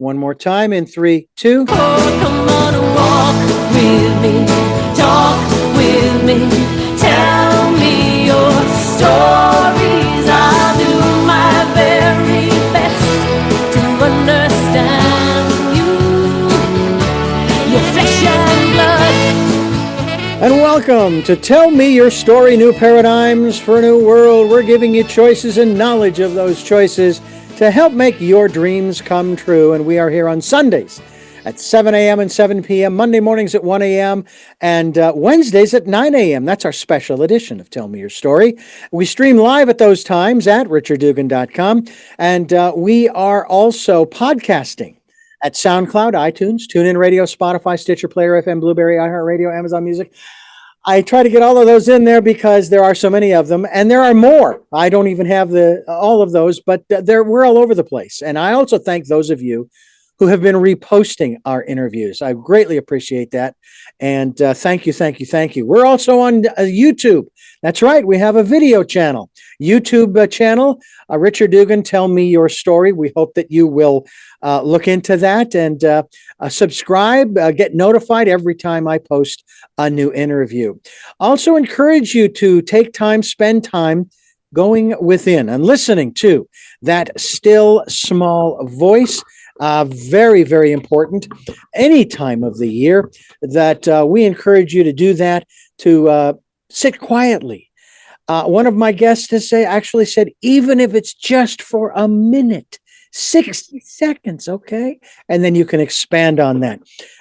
One more time in 3, 2. Oh, come on and walk with me, talk with me, tell me your stories. I'll do my very best to understand you, your flesh and blood. And welcome to Tell Me Your Story, New Paradigms for a New World. We're giving you choices and knowledge of those choices to help make your dreams come true. And we are here on Sundays at 7 a.m. and 7 p.m., Monday mornings at 1 a.m., and Wednesdays at 9 a.m. That's our special edition of Tell Me Your Story. We stream live at those times at richarddugan.com, and we are also podcasting at SoundCloud, iTunes, TuneIn Radio, Spotify, Stitcher, Player FM, Blueberry, iHeartRadio, Amazon Music. I try to get all of those in there because there are so many of them, and there are more. I don't even have all of those, but we're all over the place. And I also thank those of you who have been reposting our interviews. I greatly appreciate that. And thank you. We're also on YouTube. That's right. We have a video channel, YouTube channel, Richard Dugan, Tell Me Your Story. We hope that you will look into that and subscribe, get notified every time I post a new interview. Also encourage you to spend time going within and listening to that still small voice. Very, very important any time of the year that we encourage you to do that, to sit quietly. One of my guests has actually said, even if it's just for a minute, 60 seconds, okay? And then you can expand on that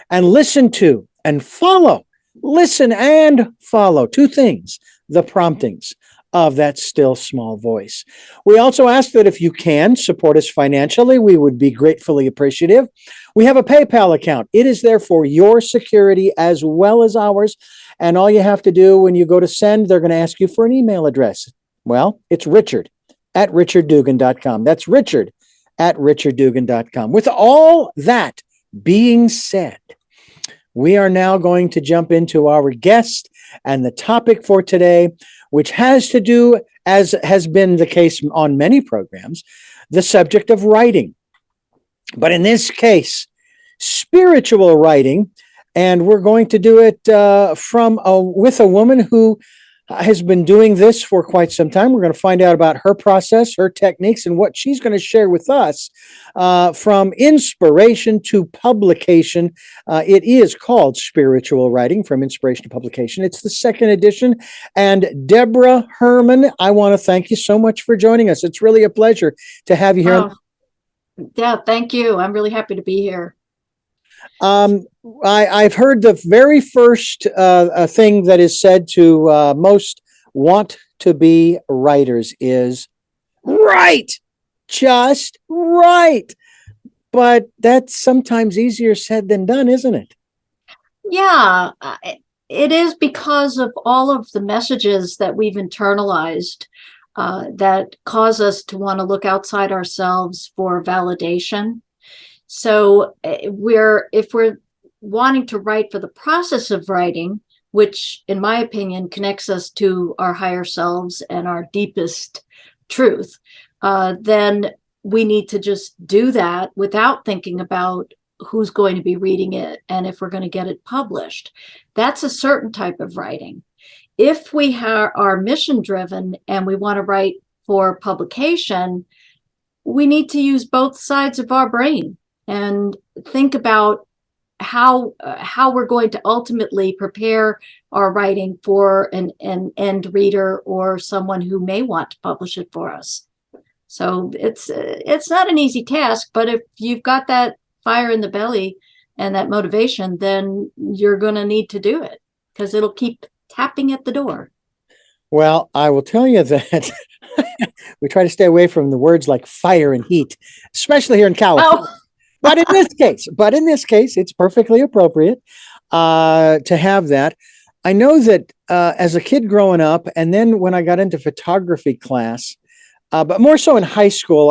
and listen to and follow. Listen and follow. Two things, the promptings of that still small voice. We also ask that if you can support us financially, we would be gratefully appreciative. We have a PayPal account. It is there for your security as well as ours. And all you have to do when you go to send, they're going to ask you for an email address. Well, it's richard@richarddugan.com. That's richard@richarddugan.com. With all that being said, we are now going to jump into our guest and the topic for today, which has to do, as has been the case on many programs, the subject of writing. But in this case, spiritual writing, and we're going to do it with a woman who has been doing this for quite some time. We're going to find out about her process, her techniques, and what she's going to share with us from inspiration to publication. It is called Spiritual Writing from Inspiration to Publication. It's the second edition. And Deborah Herman, I want to thank you so much for joining us. It's really a pleasure to have you here. Yeah, thank you. I'm really happy to be here. I've heard the very first thing that is said to most want to be writers is write, just write. But that's sometimes easier said than done, isn't it? Yeah, it is because of all of the messages that we've internalized that cause us to want to look outside ourselves for validation. So if we're wanting to write for the process of writing, which in my opinion connects us to our higher selves and our deepest truth, then we need to just do that without thinking about who's going to be reading it and if we're going to get it published. That's a certain type of writing. If we are mission driven and we want to write for publication, we need to use both sides of our brain and think about how we're going to ultimately prepare our writing for an end reader or someone who may want to publish it for us. So it's not an easy task, but if you've got that fire in the belly and that motivation, then you're going to need to do it because it'll keep tapping at the door. Well, I will tell you that we try to stay away from the words like fire and heat, especially here in California. Oh. But in this case, it's perfectly appropriate to have that. I know that as a kid growing up, and then when I got into photography class, but more so in high school,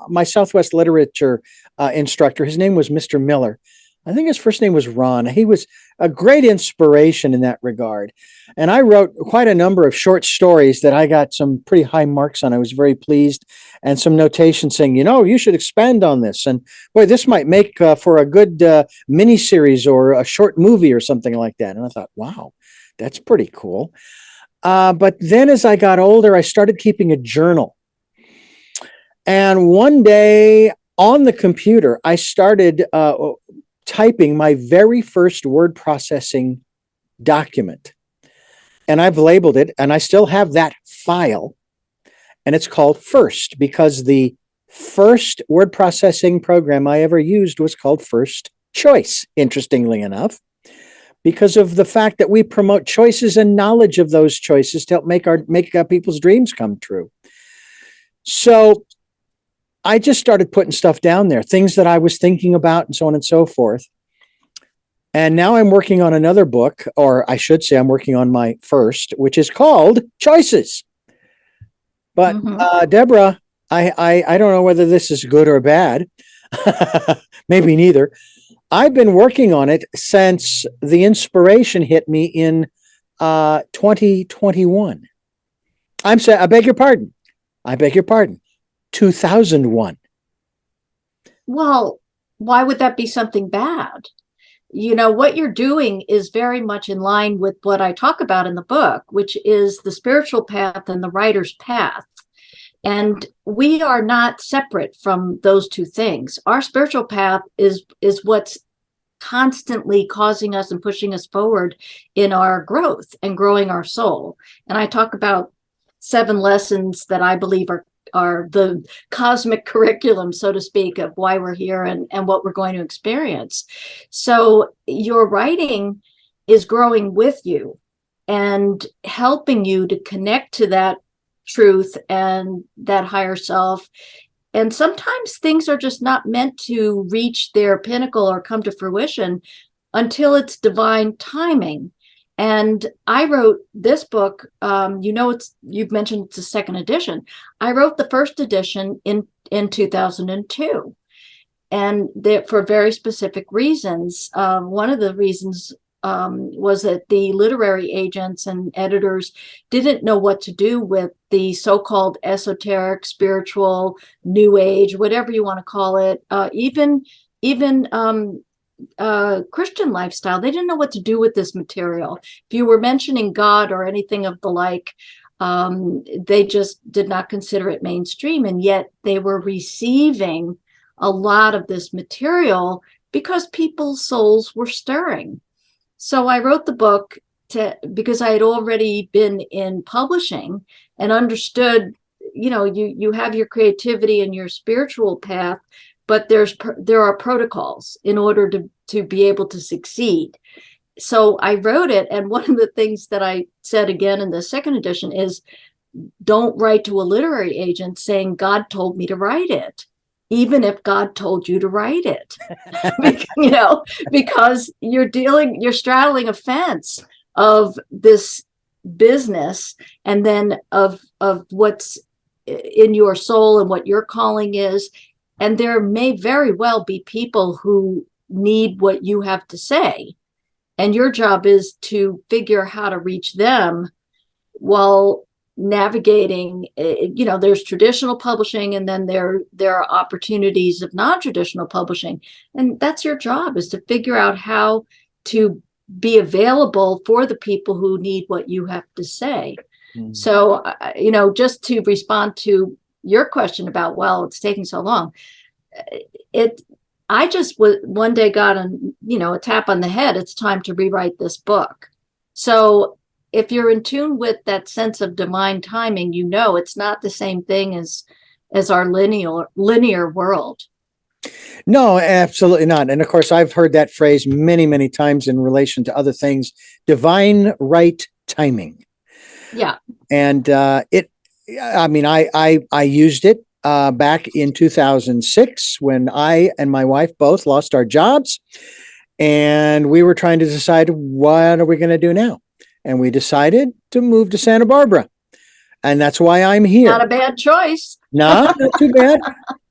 my Southwest literature instructor, his name was Mr. Miller. I think his first name was Ron. He was a great inspiration in that regard. And I wrote quite a number of short stories that I got some pretty high marks on. I was very pleased, and some notation saying, you should expand on this. And boy, this might make for a good mini series or a short movie or something like that. And I thought, wow, that's pretty cool. But then as I got older, I started keeping a journal. And one day on the computer, I started typing my very first word processing document. And I've labeled it, and I still have that file. And it's called First, because the first word processing program I ever used was called First Choice, interestingly enough, because of the fact that we promote choices and knowledge of those choices to help make people's dreams come true. So I just started putting stuff down there, things that I was thinking about and so on and so forth. And now I'm working on another book, or I should say I'm working on my first, which is called Choices. But Deborah, I don't know whether this is good or bad. Maybe neither. I've been working on it since the inspiration hit me in 2021. I beg your pardon. 2001. Well, why would that be something bad? What you're doing is very much in line with what I talk about in the book, which is the spiritual path and the writer's path. And we are not separate from those two things. Our spiritual path is what's constantly causing us and pushing us forward in our growth and growing our soul. And I talk about 7 lessons that I believe are the cosmic curriculum, so to speak, of why we're here and what we're going to experience. So your writing is growing with you and helping you to connect to that truth and that higher self. And sometimes things are just not meant to reach their pinnacle or come to fruition until it's divine timing. And I wrote this book, you've mentioned it's a second edition. I wrote the first edition in 2002, and for very specific reasons. One of the reasons was that the literary agents and editors didn't know what to do with the so-called esoteric, spiritual, new age, whatever you want to call it, even Christian lifestyle. They didn't know what to do with this material. If you were mentioning God or anything of the like, they just did not consider it mainstream. And yet they were receiving a lot of this material because people's souls were stirring. So I wrote the book because I had already been in publishing and understood, you have your creativity and your spiritual path, but there are protocols in order to be able to succeed. So I wrote it, and one of the things that I said again in the second edition is, don't write to a literary agent saying God told me to write it, even if God told you to write it. Because you're straddling a fence of this business and then of what's in your soul and what your calling is. And there may very well be people who need what you have to say. And your job is to figure how to reach them while navigating, there's traditional publishing, and then there are opportunities of non-traditional publishing. And that's your job, is to figure out how to be available for the people who need what you have to say. Mm-hmm. So, just to respond to your question about, well, it's taking so long. I just one day got a tap on the head. It's time to rewrite this book. So if you're in tune with that sense of divine timing, it's not the same thing as our linear world. No, absolutely not. And of course, I've heard that phrase many, many times in relation to other things, divine right timing. Yeah. And I used it back in 2006 when I and my wife both lost our jobs, and we were trying to decide, what are we going to do now? And we decided to move to Santa Barbara. And that's why I'm here. Not a bad choice. No, not too bad.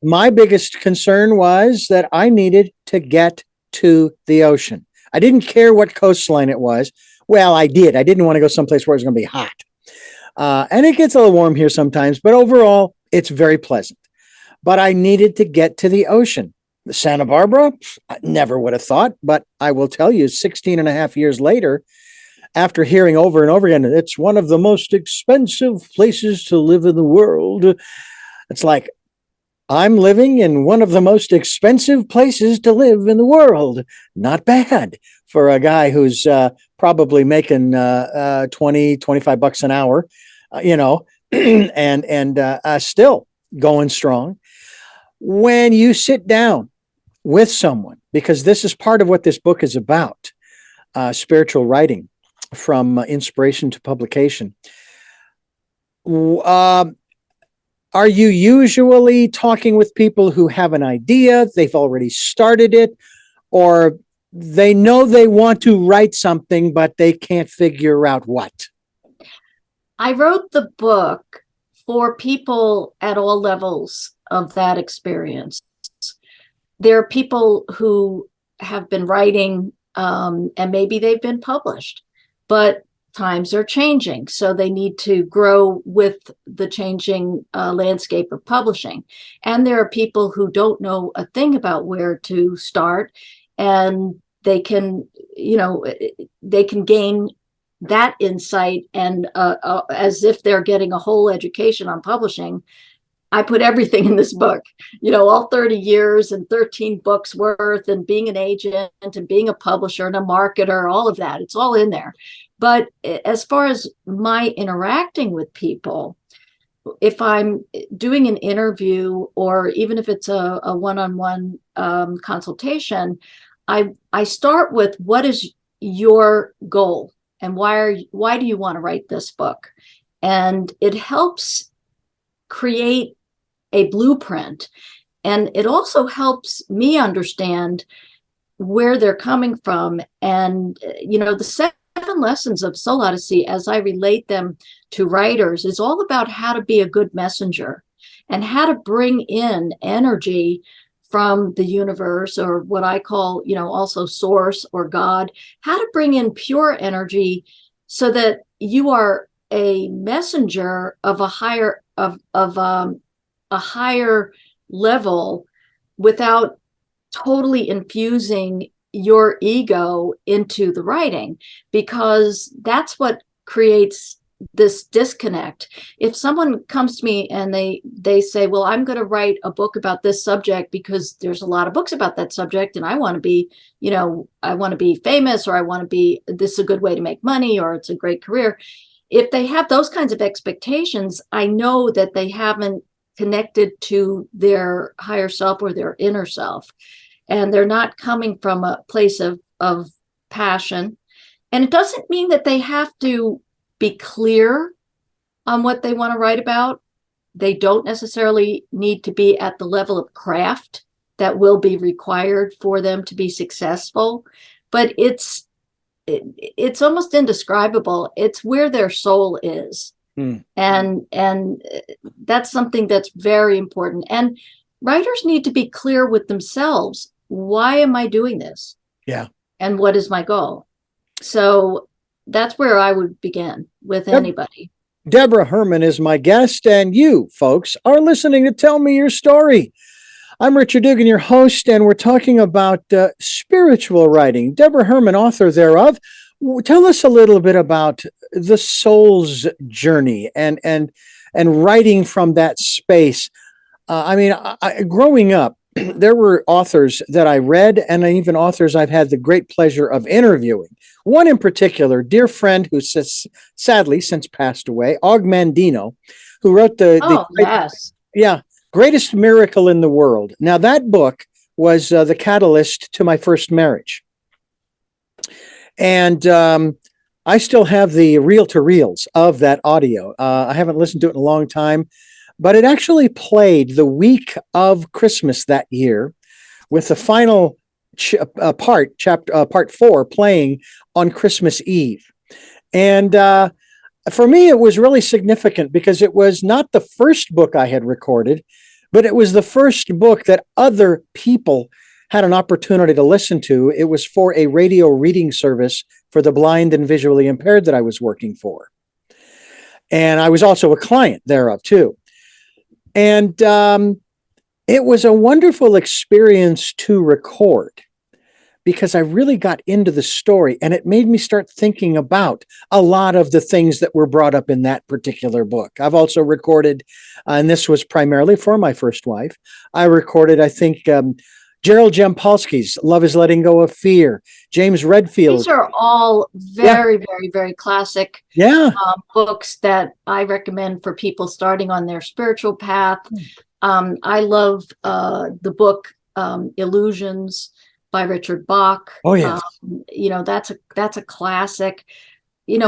My biggest concern was that I needed to get to the ocean. I didn't care what coastline it was. Well, I did. I didn't want to go someplace where it was going to be hot. And it gets a little warm here sometimes, but overall, it's very pleasant. But I needed to get to the ocean. Santa Barbara, I never would have thought, but I will tell you, 16 and a half years later, after hearing over and over again, it's one of the most expensive places to live in the world. It's like, I'm living in one of the most expensive places to live in the world. Not bad for a guy who's probably making 20, 25 bucks an hour, and still going strong. When you sit down with someone, because this is part of what this book is about, spiritual writing from inspiration to publication. Are you usually talking with people who have an idea, they've already started it, or they know they want to write something, but they can't figure out what? I wrote the book for people at all levels of that experience. There are people who have been writing, and maybe they've been published, but times are changing, so they need to grow with the changing landscape of publishing. And there are people who don't know a thing about where to start, and they can gain that insight, and as if they're getting a whole education on publishing. I put everything in this book, all 30 years and 13 books worth, and being an agent and being a publisher and a marketer, all of that. It's all in there. But as far as my interacting with people, if I'm doing an interview, or even if it's a one-on-one consultation, I start with, what is your goal, and why do you want to write this book? And it helps create a blueprint, and it also helps me understand where they're coming from. And the 7 lessons of Soul Odyssey, as I relate them to writers, is all about how to be a good messenger and how to bring in energy from the universe, or what I call, also source or God, how to bring in pure energy so that you are a messenger of a higher a higher level, without totally infusing your ego into the writing, because that's what creates this disconnect. If someone comes to me and they say, well, I'm going to write a book about this subject because there's a lot of books about that subject, and I want to be, I want to be famous, or this is a good way to make money, or it's a great career. If they have those kinds of expectations, I know that they haven't connected to their higher self or their inner self, and they're not coming from a place of passion. And it doesn't mean that they have to be clear on what they want to write about. They don't necessarily need to be at the level of craft that will be required for them to be successful, but it's almost indescribable. It's where their soul is. And that's something that's very important. And writers need to be clear with themselves. Why am I doing this? Yeah. And what is my goal? So that's where I would begin with anybody. Deborah Herman is my guest, and you folks are listening to Tell Me Your Story. I'm Richard Dugan, your host, and we're talking about spiritual writing. Deborah Herman, author thereof. Tell us a little bit about the soul's journey and writing from that space. Growing up, there were authors that I read, and even authors I've had the great pleasure of interviewing. One in particular, dear friend who sadly since passed away, Og Mandino, who wrote Yes. Yeah, Greatest Miracle in the World. Now, that book was the catalyst to my first marriage. And I still have the reel-to-reels of that audio. I haven't listened to it in a long time, but it actually played the week of Christmas that year, with the final part 4 playing on Christmas Eve. And for me, it was really significant because it was not the first book I had recorded, but it was the first book that other people had an opportunity to listen to. It was for a radio reading service for the blind and visually impaired that I was working for. And I was also a client thereof too. And it was a wonderful experience to record because I really got into the story, and it made me start thinking about a lot of the things that were brought up in that particular book. I've also recorded, and this was primarily for my first wife, I recorded, I think, Gerald Jampolsky's Love is Letting Go of Fear, James Redfield. These are all very, very, very classic books that I recommend for people starting on their spiritual path. I love the book Illusions by Richard Bach. Oh, yes. That's a classic.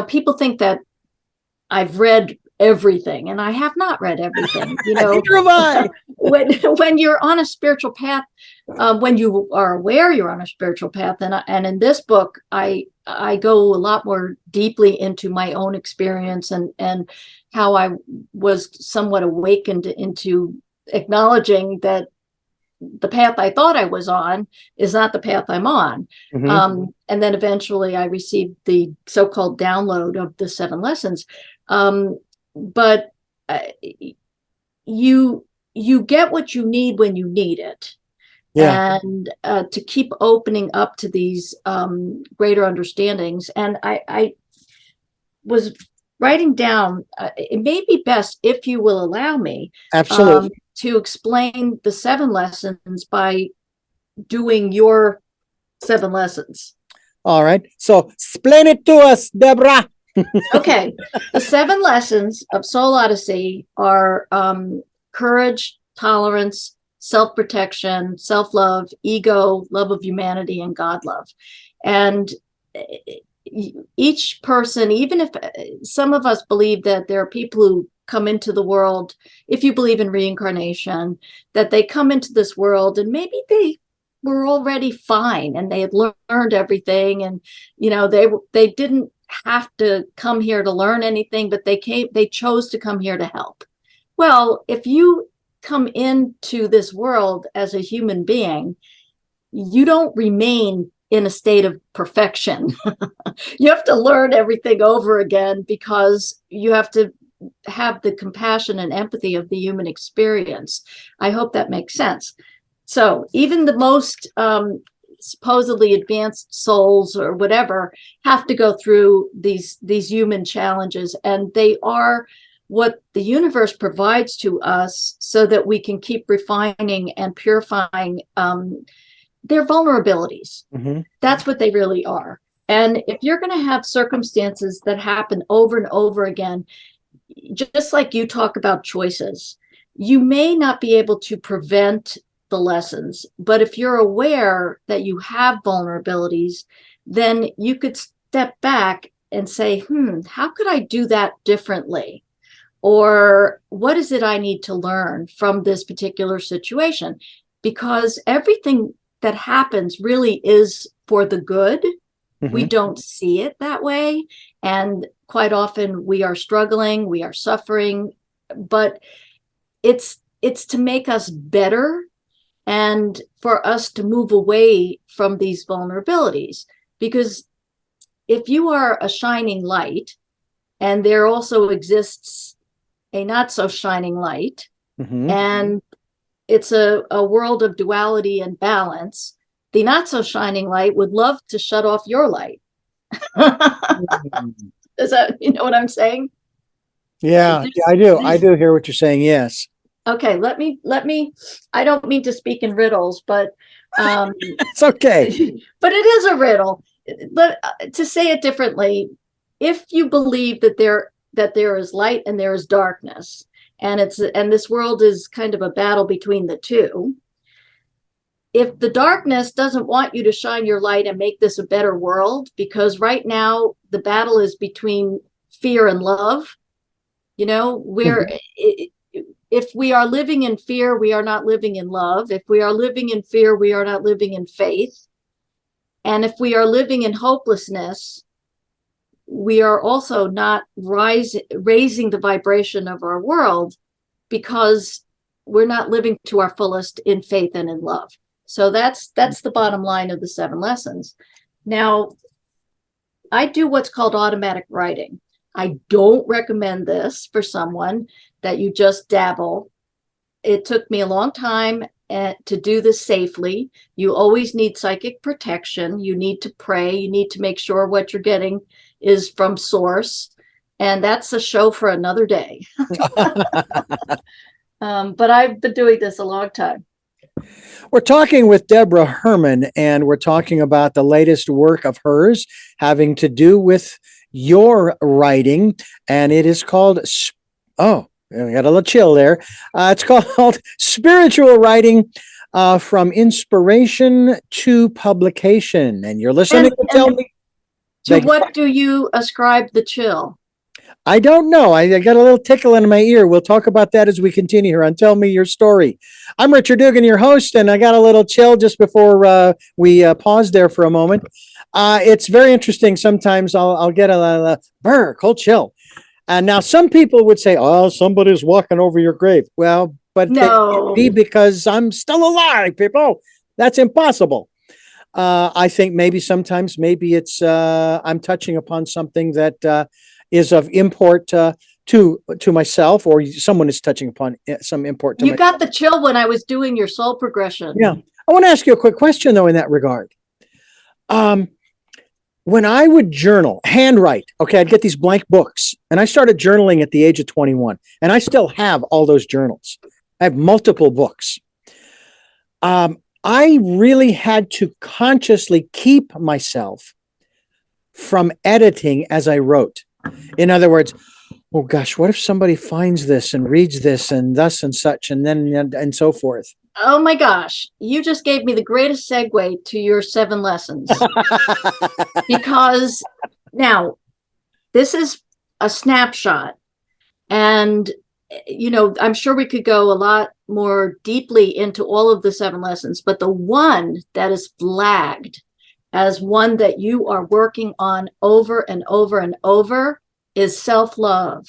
People think that I've read everything, and I have not read everything. Neither have I. when you're on a spiritual path, when you are aware you're on a spiritual path, and in this book, I go a lot more deeply into my own experience and how I was somewhat awakened into acknowledging that the path I thought I was on is not the path I'm on. Mm-hmm. And then eventually I received the so-called download of the 7 lessons. But you get what you need when you need it. Yeah. And to keep opening up to these greater understandings. And I was writing down, it may be best, if you will allow me, absolutely, to explain the 7 lessons by doing your 7 lessons. All right. So explain it to us, Deborah. Okay. The 7 lessons of Soul Odyssey are courage, tolerance, self-protection, self-love, ego, love of humanity, and God love. And each person, even if some of us believe that there are people who come into the world, if you believe in reincarnation, that they come into this world and maybe they were already fine and they had learned everything, and they didn't have to come here to learn anything, but they chose to come here to help. Well, if you come into this world as a human being, you don't remain in a state of perfection. You have to learn everything over again because you have to have the compassion and empathy of the human experience. I hope that makes sense. So even the most supposedly advanced souls or whatever have to go through these human challenges, and they are what the universe provides to us so that we can keep refining and purifying their vulnerabilities. Mm-hmm. That's what they really are. And if you're going to have circumstances that happen over and over again, just like you talk about choices, you may not be able to prevent the lessons, but if you're aware that you have vulnerabilities, then you could step back and say, how could I do that differently? Or what is it I need to learn from this particular situation? Because everything that happens really is for the good. Mm-hmm. We don't see it that way. And quite often we are struggling, we are suffering, but it's to make us better and for us to move away from these vulnerabilities. Because if you are a shining light and there also exists a not so shining light, mm-hmm. and it's a world of duality and balance, the not so shining light would love to shut off your light. Is that, you know what I'm saying? Yeah, I do. I do hear what you're saying. Yes. Okay, let me, I don't mean to speak in riddles, but it's okay. But it is a riddle. To say it differently, if you believe that there is light and there is darkness, and this world is kind of a battle between the two, if the darkness doesn't want you to shine your light and make this a better world, because right now the battle is between fear and love, where if we are living in fear, we are not living in love. If we are living in fear, we are not living in faith. And if we are living in hopelessness, we are also not raising the vibration of our world, because we're not living to our fullest in faith and in love. So that's the bottom line of the 7 lessons. Now, I do what's called automatic writing. I don't recommend this for someone that you just dabble. It took me a long time to do this safely. You always need psychic protection. You need to pray. You need to make sure what you're getting is from source. And that's a show for another day. But I've been doing this a long time. We're talking with Deborah Herman, and we're talking about the latest work of hers having to do with your writing, and it is called, oh, I got a little chill there. It's called Spiritual Writing from Inspiration to Publication. And you're listening to Tell Me. To what do you ascribe the chill? I don't know. I got a little tickle in my ear. We'll talk about that as we continue here on Tell Me Your Story. I'm Richard Dugan, your host, and I got a little chill just before we paused there for a moment. It's very interesting. Sometimes I'll get a cold chill. And now some people would say, oh, somebody's walking over your grave. Well, but no, it be because I'm still alive, people. That's impossible. I think maybe sometimes it's I'm touching upon something that is of import to myself, or someone is touching upon some import to you myself. got the chill when I was doing your soul progression. Yeah. I want to ask you a quick question, though, in that regard. When I would journal, handwrite, okay, I'd get these blank books, and I started journaling at the age of 21, and I still have all those journals. I have multiple books. I really had to consciously keep myself from editing as I wrote. In other words, oh gosh, what if somebody finds this and reads this and thus and such and then and so forth? Oh my gosh, you just gave me the greatest segue to your 7 lessons. Because now this is a snapshot, and I'm sure we could go a lot more deeply into all of the 7 lessons, but the one that is flagged as one that you are working on over and over and over is self-love.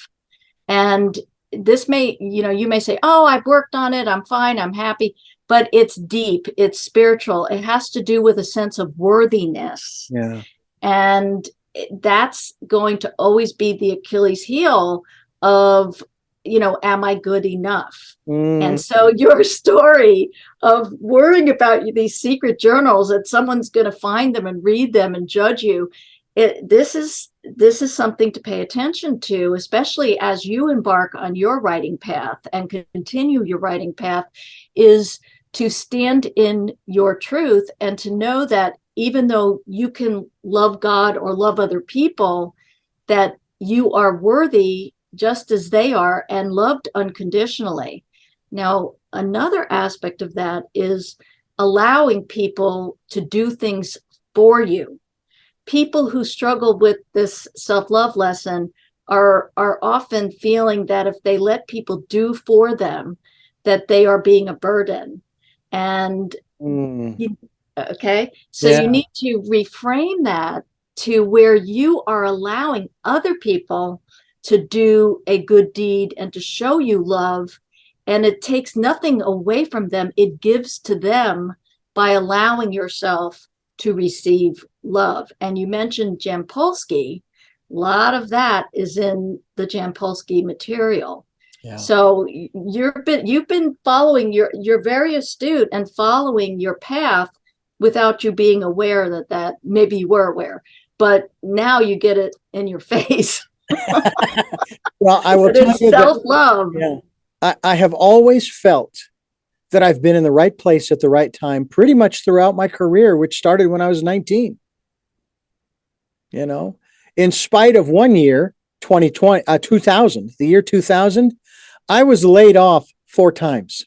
And this may, you may say, oh, I've worked on it, I'm fine, I'm happy, but it's deep, it's spiritual. It has to do with a sense of worthiness. Yeah. And that's going to always be the Achilles heel of, am I good enough? And so your story of worrying about these secret journals that someone's going to find them and read them and judge you, this is something to pay attention to, especially as you embark on your writing path and continue your writing path, is to stand in your truth and to know that even though you can love God or love other people, that you are worthy just as they are and loved unconditionally. Now, another aspect of that is allowing people to do things for you. People who struggle with this self-love lesson are often feeling that if they let people do for them, that they are being a burden. And okay, so you need to reframe that to where you are allowing other people to do a good deed and to show you love, and it takes nothing away from them. It gives to them by allowing yourself to receive love. And you mentioned Jampolsky. A lot of that is in the Jampolsky material. Yeah. So you've been following, you're very astute and following your path without you being aware that maybe you were aware, but now you get it in your face. Well, I will tell you self-love. I have always felt that I've been in the right place at the right time pretty much throughout my career, which started when I was 19. In spite of one year, 2000, the year 2000, I was laid off 4 times.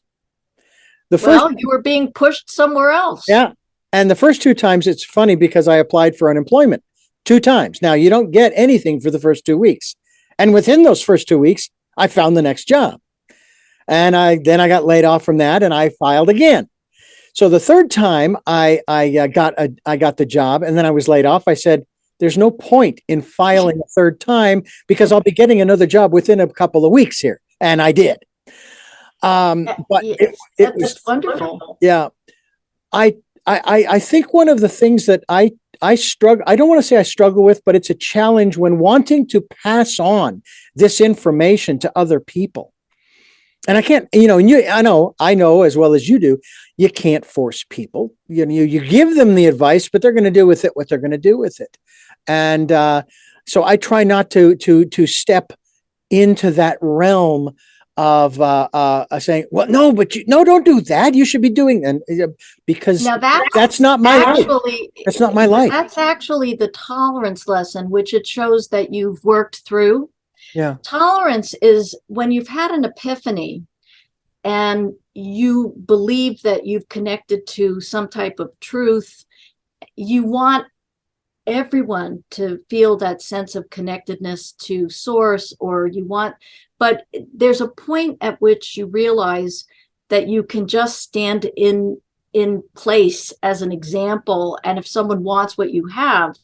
You were being pushed somewhere else. Yeah. And the first 2 times, it's funny because I applied for unemployment 2 times. Now, you don't get anything for the first 2 weeks. And within those first 2 weeks, I found the next job. And then I got laid off from that, and I filed again. So the third time I got the job, and then I was laid off. I said, there's no point in filing a third time because I'll be getting another job within a couple of weeks here. And I did. But it was wonderful. Yeah. I think one of the things that I struggle, I don't want to say I struggle with, but it's a challenge when wanting to pass on this information to other people. And I can't, and I know as well as you do, you can't force people. You give them the advice, but they're going to do with it what they're going to do with it. And so I try not to step into that realm of saying, well, no, but no, don't do that. You should be doing, and because Now that's not my life. That's not my life. That's actually the tolerance lesson, which it shows that you've worked through. Yeah. Tolerance is when you've had an epiphany and you believe that you've connected to some type of truth. You want everyone to feel that sense of connectedness to source, but there's a point at which you realize that you can just stand in place as an example, and if someone wants what you have,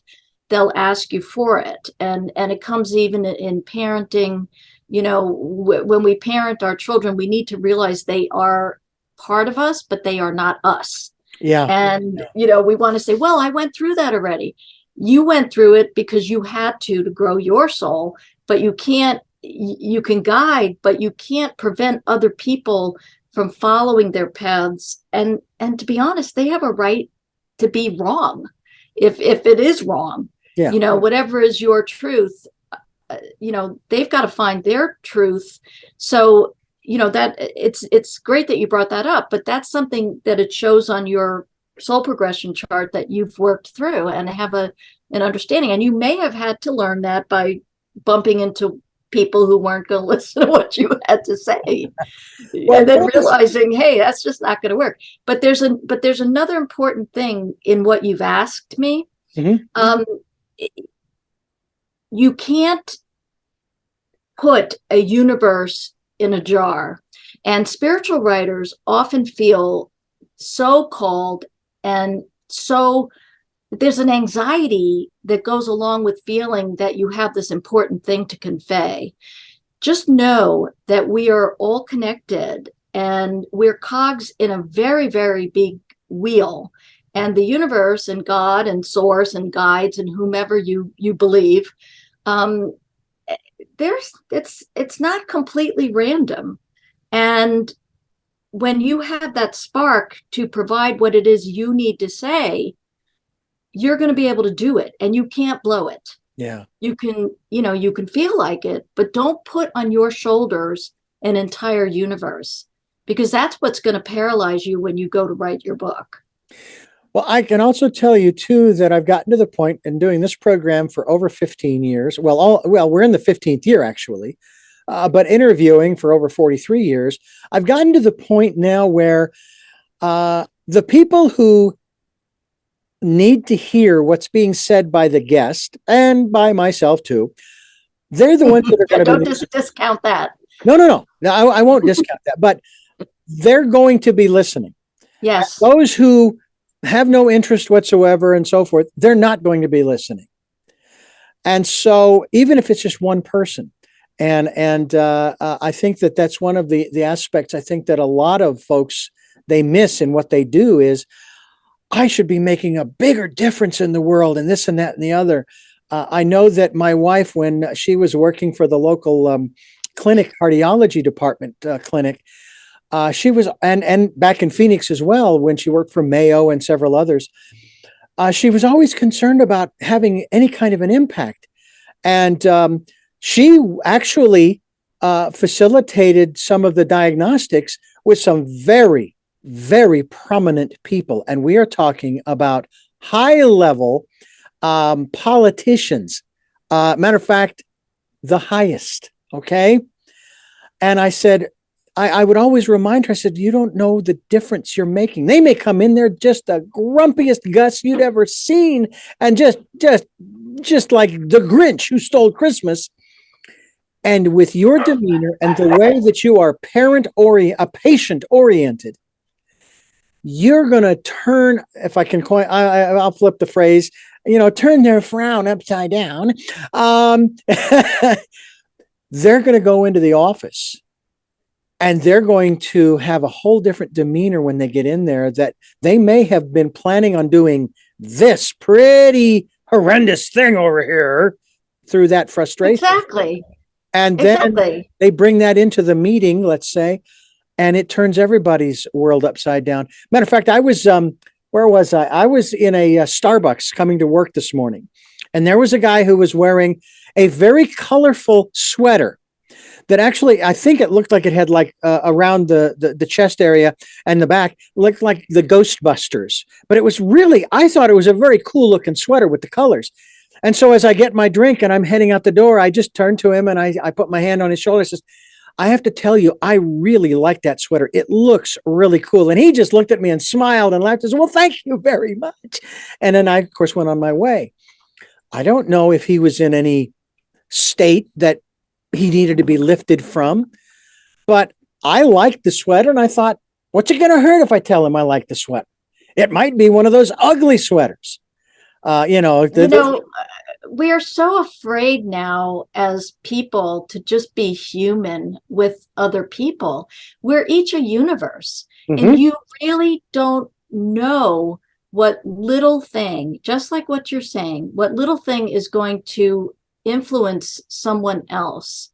they'll ask you for it. And it comes even in parenting. When we parent our children, we need to realize they are part of us, but they are not us. Yeah. And we want to say, well, I went through that already. You went through it because you had to grow your soul, but you can guide, but you can't prevent other people from following their paths. And to be honest, they have a right to be wrong if it is wrong. Yeah. Whatever is your truth, they've got to find their truth. So that it's great that you brought that up, but that's something that it shows on your soul progression chart that you've worked through and have an understanding. And you may have had to learn that by bumping into people who weren't going to listen to what you had to say, and then realizing, hey, that's just not going to work. But there's another important thing in what you've asked me. Mm-hmm. You can't put a universe in a jar, and spiritual writers often feel so called, and so there's an anxiety that goes along with feeling that you have this important thing to convey. Just know that we are all connected and we're cogs in a very, very big wheel. And the universe and God and source and guides and whomever you believe, it's not completely random. And when you have that spark to provide what it is you need to say, you're going to be able to do it, and you can't blow it. Yeah. You can feel like it, but don't put on your shoulders an entire universe, because that's what's going to paralyze you when you go to write your book. Well, I can also tell you too that I've gotten to the point in doing this program for over 15 years. Well, we're in the 15th year actually, but interviewing for over 43 years. I've gotten to the point now where the people who need to hear what's being said by the guest and by myself too, they're the ones that are going to don't discount that. No, I won't discount that, but they're going to be listening. Yes. And those who have no interest whatsoever and so forth, they're not going to be listening. And so even if it's just one person, and I think that's one of the aspects I think that a lot of folks, they miss in what they do is, I should be making a bigger difference in the world and this and that and the other. I know that my wife, when she was working for the local clinic, cardiology department clinic, she was, and back in Phoenix as well, when she worked for Mayo and several others, she was always concerned about having any kind of an impact. And she actually facilitated some of the diagnostics with some very, very prominent people. And we are talking about high level politicians. Matter of fact, the highest. Okay. And I said, I would always remind her, I said, you don't know the difference you're making. They may come in there just the grumpiest Gus you'd ever seen, and just like the Grinch who stole Christmas. And with your demeanor and the way that you are patient oriented, you're going to turn, if I can coin, I'll flip the phrase, turn their frown upside down. They're going to go into the office And they're going to have a whole different demeanor when they get in there, that they may have been planning on doing this pretty horrendous thing over here through that frustration. Exactly. And then they bring that into the meeting, let's say, and it turns everybody's world upside down. Matter of fact, I was, where was I? I was in a Starbucks coming to work this morning, and there was a guy who was wearing a very colorful sweater that actually, I think it looked like it had like around the chest area and the back, looked like the Ghostbusters. But it was really, I thought it was a very cool looking sweater with the colors. And so as I get my drink and I'm heading out the door, I just turned to him and I put my hand on his shoulder and says, I have to tell you, I really like that sweater. It looks really cool. And he just looked at me and smiled and laughed and said, well, thank you very much. And then I, of course, went on my way. I don't know if he was in any state that he needed to be lifted from, but I liked the sweater and I thought, what's it going to hurt if I tell him I like the sweater? It might be one of those ugly sweaters. We are so afraid now as people to just be human with other people. We're each a universe, and you really don't know what little thing, just like what you're saying, what little thing is going to influence someone else.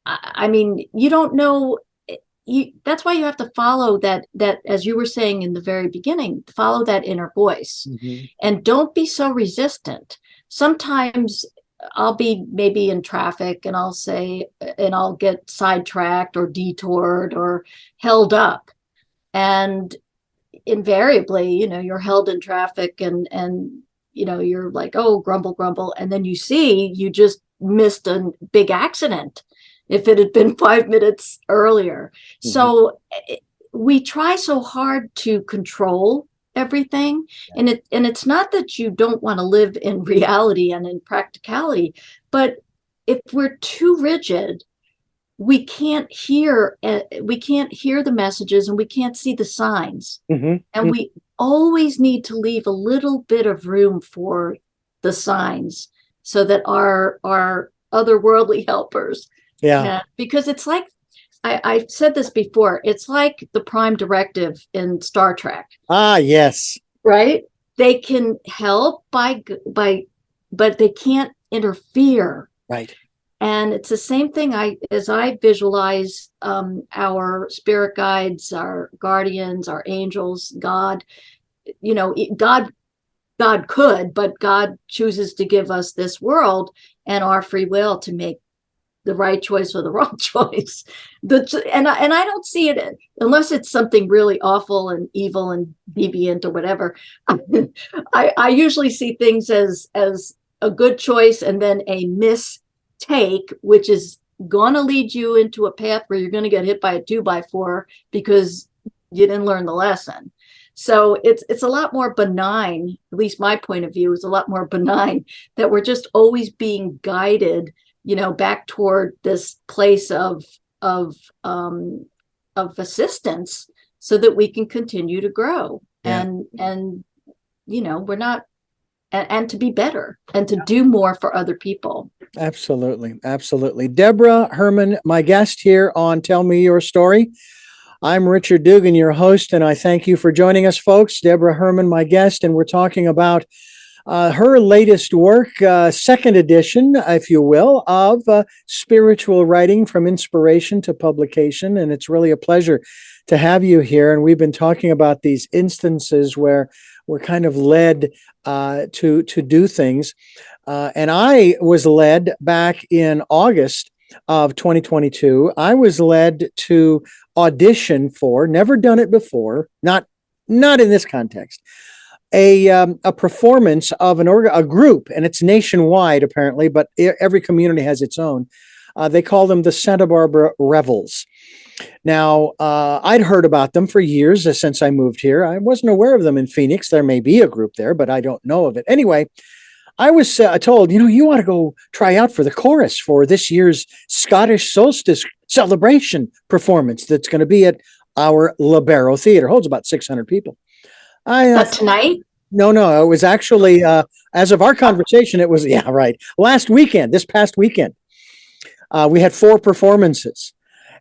I mean, you don't know. That's why you have to follow that, as you were saying in the very beginning, follow that inner voice, and don't be so resistant. Sometimes I'll be maybe in traffic and I'll get sidetracked or detoured or held up. And invariably, you're held in traffic and you're like, oh, grumble, grumble. And then you just missed a big accident if it had been 5 minutes earlier. So we try so hard to control everything. And it's not that you don't want to live in reality and in practicality, but if we're too rigid, we can't hear the messages and we can't see the signs. And we always need to leave a little bit of room for the signs so that our otherworldly helpers because it's like, I've said this before, it's like the Prime Directive in Star Trek. Ah, yes. Right? They can help but they can't interfere. Right. And it's the same thing as I visualize our spirit guides, our guardians, our angels, God. God could, but God chooses to give us this world and our free will to make the right choice or the wrong choice. And I don't see it unless it's something really awful and evil and deviant or whatever. I usually see things as a good choice and then a mistake, which is going to lead you into a path where you're going to get hit by a 2x4 because you didn't learn the lesson. So it's a lot more benign, at least my point of view is a lot more benign, that we're just always being guided back toward this place of assistance so that we can continue to grow and we're not, and to be better and to do more for other people. Absolutely. Absolutely. Deborah Herman, my guest here on Tell Me Your Story. I'm Richard Dugan, your host, and I thank you for joining us, folks. Deborah Herman, my guest, and we're talking about her latest work, second edition, if you will, of spiritual writing from inspiration to publication. And it's really a pleasure to have you here. And we've been talking about these instances where we're kind of led to do things. And I was led back in August of 2022. I was led to audition for, never done it before, not in this context, a performance of a group, and it's nationwide apparently, but every community has its own. They call them the Santa Barbara Revels. Now, I'd heard about them for years since I moved here. I wasn't aware of them in Phoenix. There may be a group there, but I don't know of it. Anyway, I was told, you ought to go try out for the chorus for this year's Scottish Solstice celebration performance that's going to be at our Libero Theater. Holds about 600 people. But tonight? No. It was actually, as of our conversation, it was, this past weekend. We had 4 performances.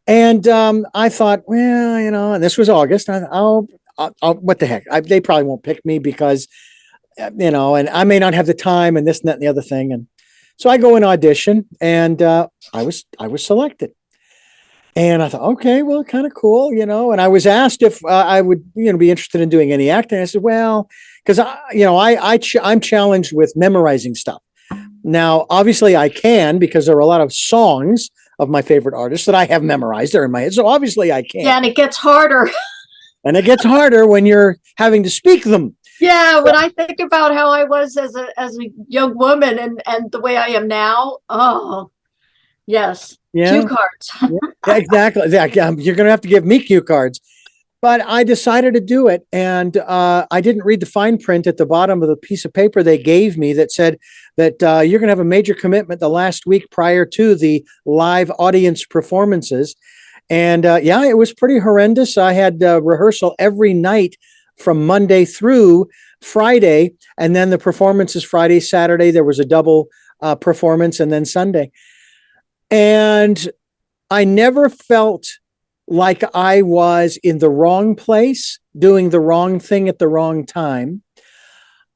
And I thought, well, and this was August. I thought, what the heck? They probably won't pick me because, and I may not have the time and this and that and the other thing. And so I go and audition, and I was selected. And I thought, okay, well, kind of cool, And I was asked if I would, be interested in doing any acting. I said, well, because I'm challenged with memorizing stuff. Now, obviously, I can because there are a lot of songs of my favorite artists that I have memorized. They're in my head, so obviously I can. Yeah, and it gets harder. And it gets harder when you're having to speak them. Yeah, when I think about how I was as a young woman and the way I am now, oh yes, Yeah, cue cards. yeah, exactly. Yeah, you're going to have to give me cue cards. But I decided to do it, and I didn't read the fine print at the bottom of the piece of paper they gave me that said that you're going to have a major commitment the last week prior to the live audience performances. And yeah, it was pretty horrendous. I had rehearsal every night from Monday through Friday, and then the performances Friday, Saturday. There was a double performance, and then Sunday. And I never felt like I was in the wrong place, doing the wrong thing at the wrong time.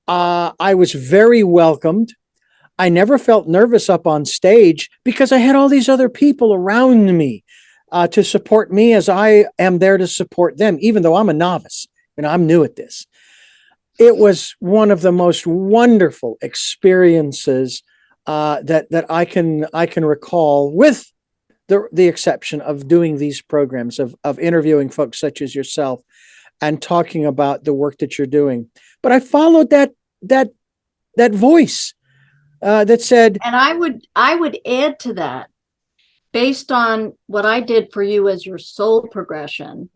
I was very welcomed. I never felt nervous up on stage because I had all these other people around me to support me as I am there to support them, even though I'm a novice. I'm new at this. It was one of the most wonderful experiences that I can recall, with the exception of doing these programs, of interviewing folks such as yourself and talking about the work that you're doing. But I followed that voice that said, And I would add to that, based on what I did for you as your soul progression,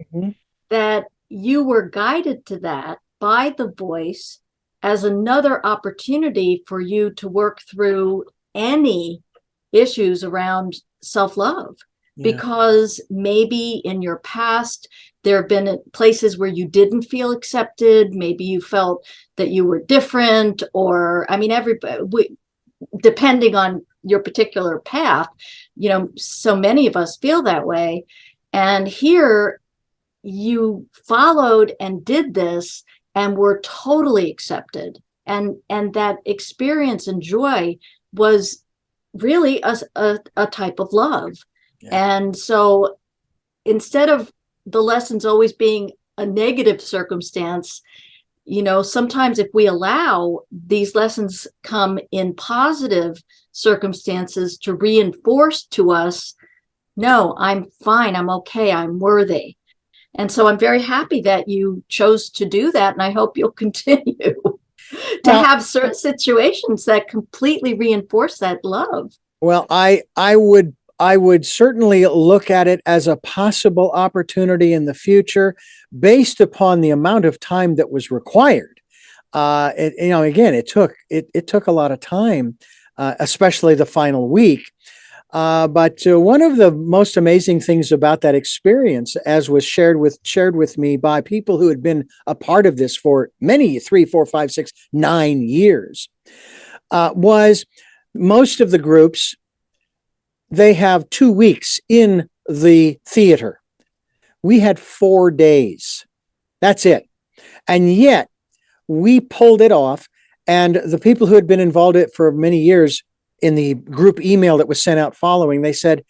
that you were guided to that by the voice as another opportunity for you to work through any issues around self-love. Because maybe in your past there have been places where you didn't feel accepted. Maybe you felt that you were different, or depending on your particular path, so many of us feel that way. And here you followed and did this and were totally accepted. And that experience and joy was really a type of love. Yeah. And so instead of the lessons always being a negative circumstance, sometimes if we allow these lessons come in positive circumstances to reinforce to us, no, I'm fine, I'm okay, I'm worthy. And so I'm very happy that you chose to do that. And I hope you'll continue to have certain situations that completely reinforce that love. Well, I would certainly look at it as a possible opportunity in the future, based upon the amount of time that was required. Again, it took a lot of time, especially the final week. But one of the most amazing things about that experience, as was shared with me by people who had been a part of this for many 3, 4, 5, 6, 9 years, was most of the groups, they have 2 weeks in the theater. We had 4 days. That's it. And yet we pulled it off. And the people who had been involved in it for many years, in the group email that was sent out following, they said,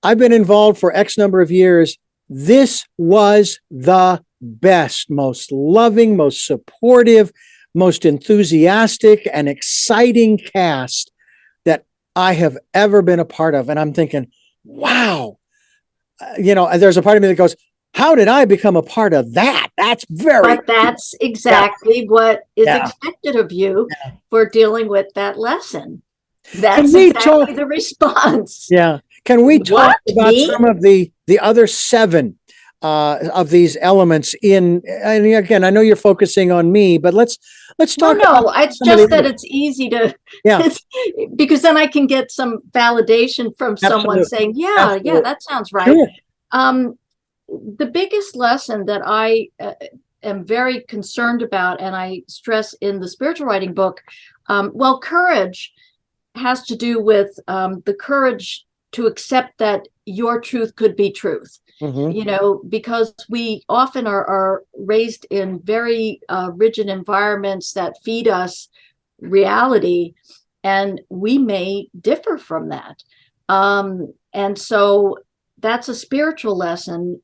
I've been involved for X number of years. This was the best, most loving, most supportive, most enthusiastic and exciting cast that I have ever been a part of. And I'm thinking, wow, there's a part of me that goes, how did I become a part of that? That's exactly what is expected of you for dealing with that lesson. That's exactly the response. Yeah. Can we talk about some of the other 7 of these elements and again, I know you're focusing on me, but let's talk. No, it's just that it's easy to, because then I can get some validation from someone saying, yeah, that sounds right. Sure. The biggest lesson that I am very concerned about, and I stress in the spiritual writing book, courage has to do with the courage to accept that your truth could be truth. Because we often are raised in very rigid environments that feed us reality, and we may differ from that. And so that's a spiritual lesson,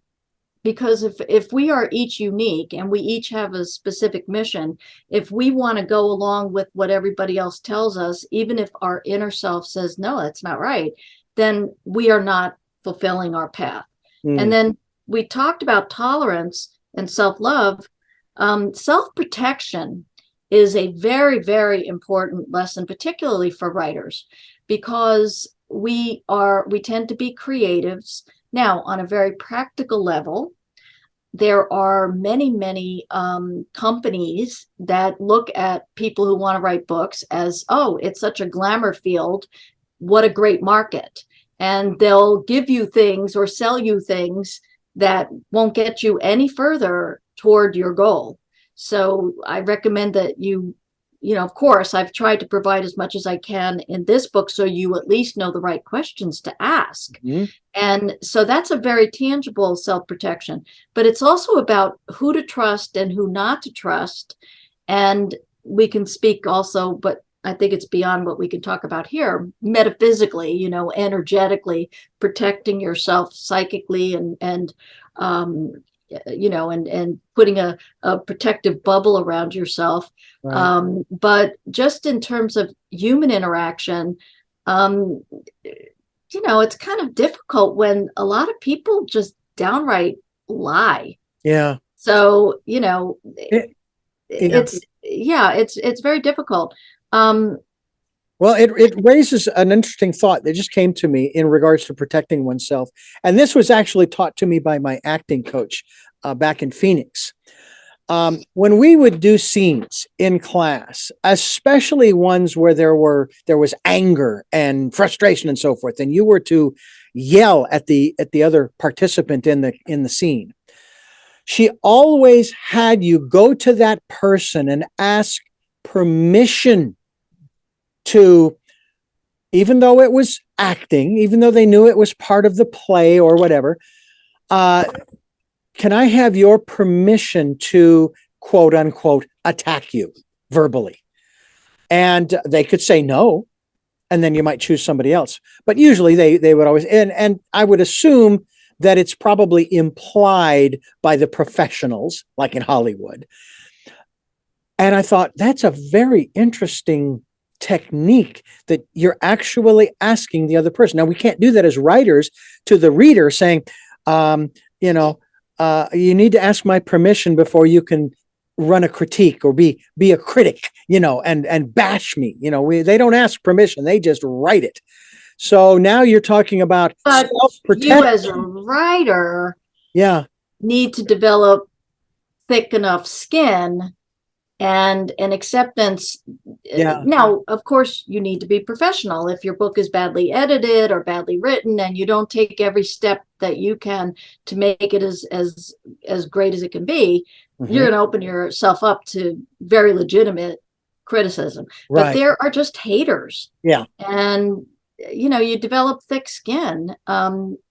because if we are each unique and we each have a specific mission, if we want to go along with what everybody else tells us, even if our inner self says, no, that's not right, then we are not fulfilling our path. And then we talked about tolerance and self-love. Self-protection is a very, very important lesson, particularly for writers, because we tend to be creatives. Now, on a very practical level, there are many, many companies that look at people who want to write books as, oh, it's such a glamour field. What a great market. And they'll give you things or sell you things that won't get you any further toward your goal. So I recommend that of course, I've tried to provide as much as I can in this book, so you at least know the right questions to ask. And so that's a very tangible self-protection, but it's also about who to trust and who not to trust. And we can speak also, but I think it's beyond what we can talk about here, metaphysically, energetically protecting yourself psychically and putting a protective bubble around yourself. Right. But just in terms of human interaction, it's kind of difficult when a lot of people just downright lie. Yeah. So, it's very difficult. Well, it raises an interesting thought that just came to me in regards to protecting oneself. And this was actually taught to me by my acting coach back in Phoenix. When we would do scenes in class, especially ones where there was anger and frustration and so forth, and you were to yell at the other participant in the scene, she always had you go to that person and ask permission to, even though it was acting, even though they knew it was part of the play or whatever, can I have your permission to, quote unquote, attack you verbally? And they could say no, and then you might choose somebody else. But usually they would always, and I would assume that it's probably implied by the professionals, like in Hollywood. And I thought, that's a very interesting technique, that you're actually asking the other person. Now, we can't do that as writers to the reader, saying, you need to ask my permission before you can run a critique or be a critic, and bash me. They don't ask permission; they just write it. So now you're talking about self-protection. You as a writer, need to develop thick enough skin and an acceptance. Now, of course, you need to be professional. If your book is badly edited or badly written and you don't take every step that you can to make it as great as it can be, you're going to open yourself up to very legitimate criticism. Right. But there are just haters. Yeah. And you develop thick skin.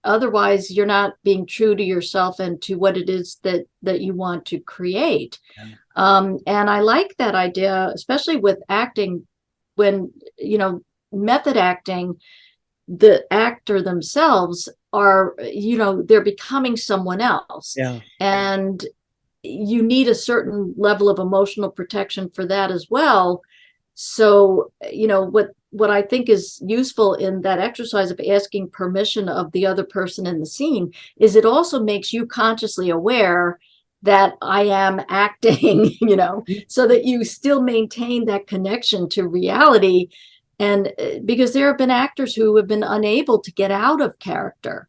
Otherwise, you're not being true to yourself and to what it is that you want to create. Yeah. And I like that idea, especially with acting, when, method acting, the actor themselves are, they're becoming someone else. Yeah. And you need a certain level of emotional protection for that as well. So, what I think is useful in that exercise of asking permission of the other person in the scene is it also makes you consciously aware that I am acting, so that you still maintain that connection to reality. And because there have been actors who have been unable to get out of character,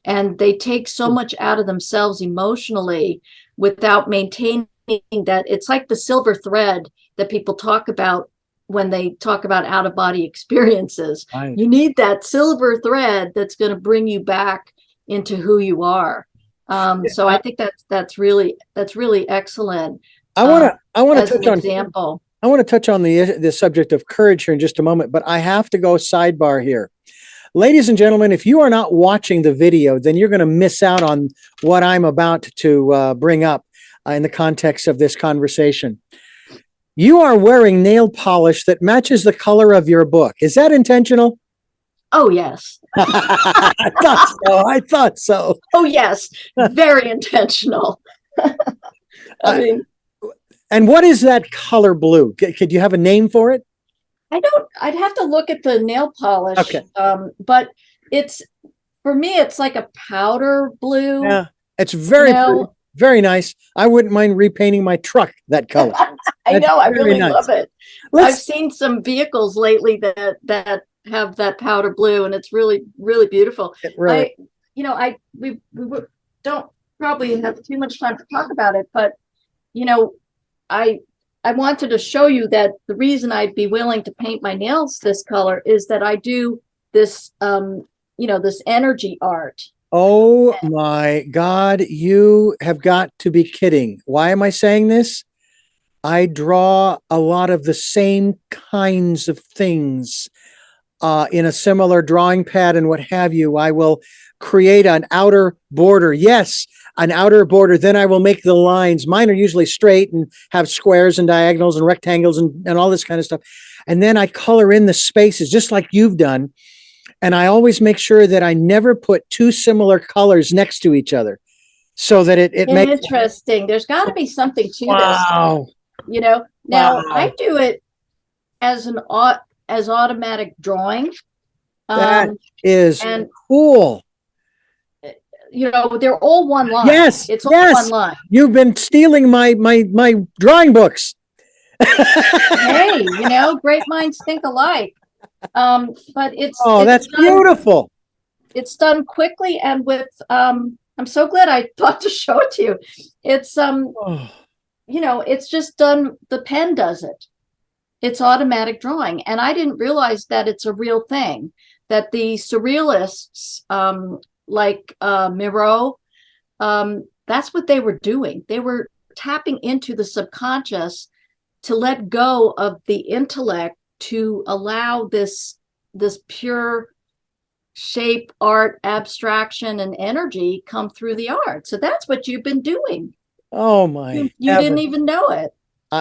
and they take so much out of themselves emotionally without maintaining that. It's like the silver thread that people talk about when they talk about out-of-body experiences. Right. You need that silver thread that's going to bring you back into who you are. So I think that's really excellent. I want to touch on example. I want to touch on the subject of courage here in just a moment, but I have to go sidebar here. Ladies and gentlemen, if you are not watching the video, then you're going to miss out on what I'm about to bring up in the context of this conversation. You are wearing nail polish that matches the color of your book. Is that intentional? Oh, yes. I thought so. I thought so. Oh, yes. Very intentional. I mean, and what is that color blue? Could you have a name for it? I'd have to look at the nail polish. Okay. But for me, it's like a powder blue. Yeah, it's very pretty, very nice. I wouldn't mind repainting my truck that color. I know, I really nice. love it. I've seen some vehicles lately that have that powder blue, and it's really, really beautiful. Really. We don't probably have too much time to talk about it, but I wanted to show you that the reason I'd be willing to paint my nails this color is that I do this this energy art. Oh my God, you have got to be kidding. Why am I saying this? I draw a lot of the same kinds of things in a similar drawing pad and what have you. I will create an outer border. Yes, an outer border. Then I will make the lines. Mine are usually straight and have squares and diagonals and rectangles and all this kind of stuff. And then I color in the spaces just like you've done. And I always make sure that I never put two similar colors next to each other so that it makes interesting. There's got to be something to wow. this. Now wow. I do it as automatic drawing. That is cool. They're all one line. Yes, it's all one line. You've been stealing my drawing books. Hey, great minds think alike. But it's that's beautiful. It's done quickly and with I'm so glad I thought to show it to you. It's it's just done. The pen does it. It's automatic drawing, and I didn't realize that it's a real thing. That the surrealists, like Miro, that's what they were doing. They were tapping into the subconscious to let go of the intellect to allow this pure shape, art, abstraction, and energy come through the art. So that's what you've been doing. Oh my! You didn't even know it.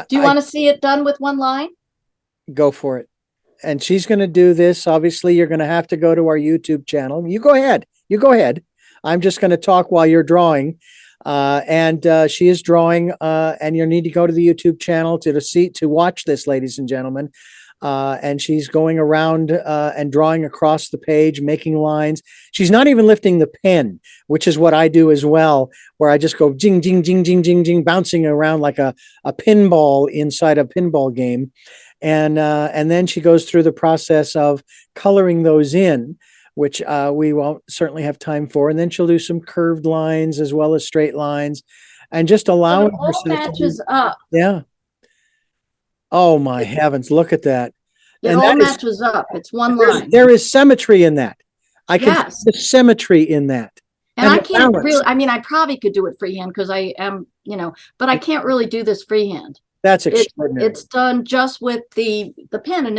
Do you want to see it done with one line? Go for it. And she's going to do this. Obviously, you're going to have to go to our YouTube channel. You go ahead. I'm just going to talk while you're drawing. And she is drawing, and you need to go to the YouTube channel to watch this, ladies and gentlemen. And she's going around and drawing across the page, making lines. She's not even lifting the pen, which is what I do as well, where I just go jing, jing, jing, jing, jing, jing, bouncing around like a pinball inside a pinball game. And then she goes through the process of coloring those in, which we won't certainly have time for. And then she'll do some curved lines as well as straight lines, and just allowing so it all matches up. Yeah. Oh my heavens! Look at that. It all matches up. It's one line. There is symmetry in that. I can see the symmetry in that. And I can't really. I mean, I probably could do it freehand because I am, but I can't really do this freehand. That's extraordinary. It's done just with the pen, and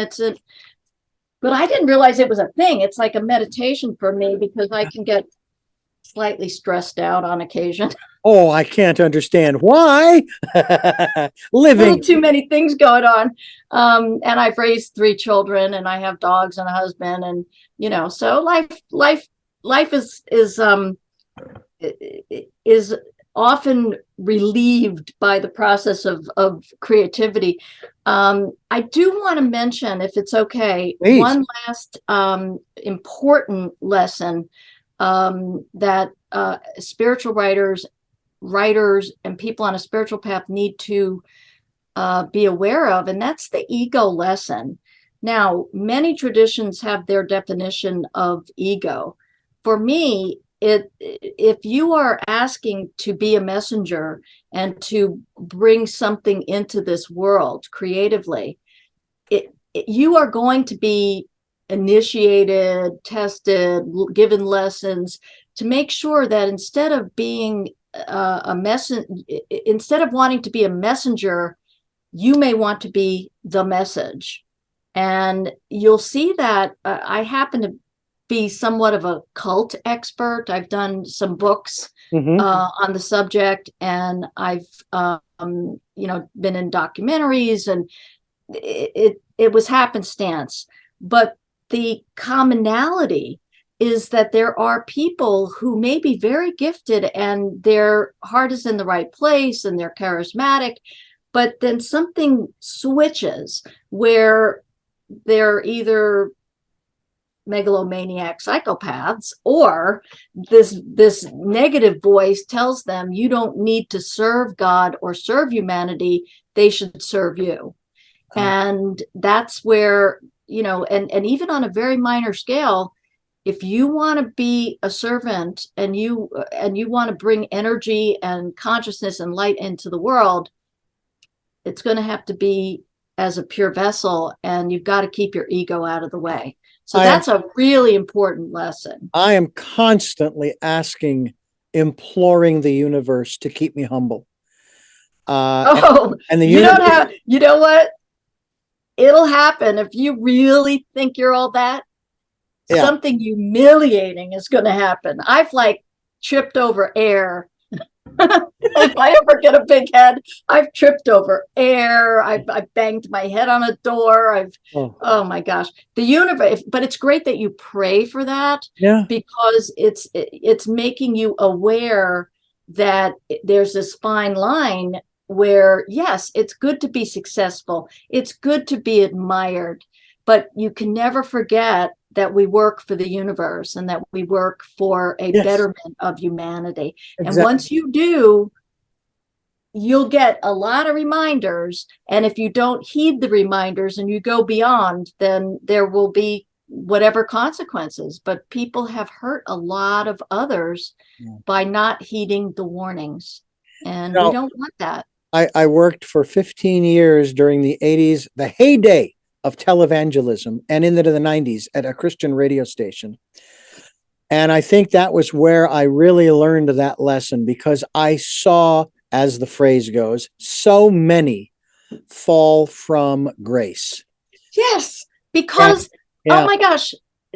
but I didn't realize it was a thing. It's like a meditation for me because I can get slightly stressed out on occasion. Oh, I can't understand why. Living too many things going on. And I've raised 3 children, and I have dogs and a husband, and so life is often relieved by the process of creativity. I do want to mention, if it's okay, please, one last important lesson that spiritual writers and people on a spiritual path need to be aware of, and that's the ego lesson. Now, many traditions have their definition of ego. For me, if you are asking to be a messenger and to bring something into this world creatively, you are going to be initiated, tested, given lessons to make sure that instead of being instead of wanting to be a messenger, you may want to be the message. And you'll see that I happen to be somewhat of a cult expert. I've done some books Mm-hmm. on the subject, and I've been in documentaries, and it was happenstance. But the commonality is that there are people who may be very gifted and their heart is in the right place and they're charismatic, but then something switches where they're either megalomaniac psychopaths, or this negative voice tells them you don't need to serve God or serve humanity, they should serve you. And that's where, and even on a very minor scale, if you want to be a servant and you want to bring energy and consciousness and light into the world, it's going to have to be as a pure vessel, and you've got to keep your ego out of the way. So that's a really important lesson. I am constantly imploring the universe to keep me humble. And you don't have, you know what? It'll happen if you really think you're all that. Yeah. Something humiliating is going to happen. I've tripped over air. If I ever get a big head, I've tripped over air. I've banged my head on a door. Oh my gosh, the universe. But it's great that you pray for that. Yeah. Because it's making you aware that there's this fine line where, yes, it's good to be successful. It's good to be admired, but you can never forget that we work for the universe and that we work for a betterment of humanity. Exactly. And once you do, you'll get a lot of reminders. And if you don't heed the reminders and you go beyond, then there will be whatever consequences. But people have hurt a lot of others by not heeding the warnings. And we don't want that. I worked for 15 years during the 80s, the heyday of televangelism, and into the 90s at a Christian radio station. And I think that was where I really learned that lesson, because I saw, as the phrase goes, so many fall from grace. Yes, because, oh my gosh,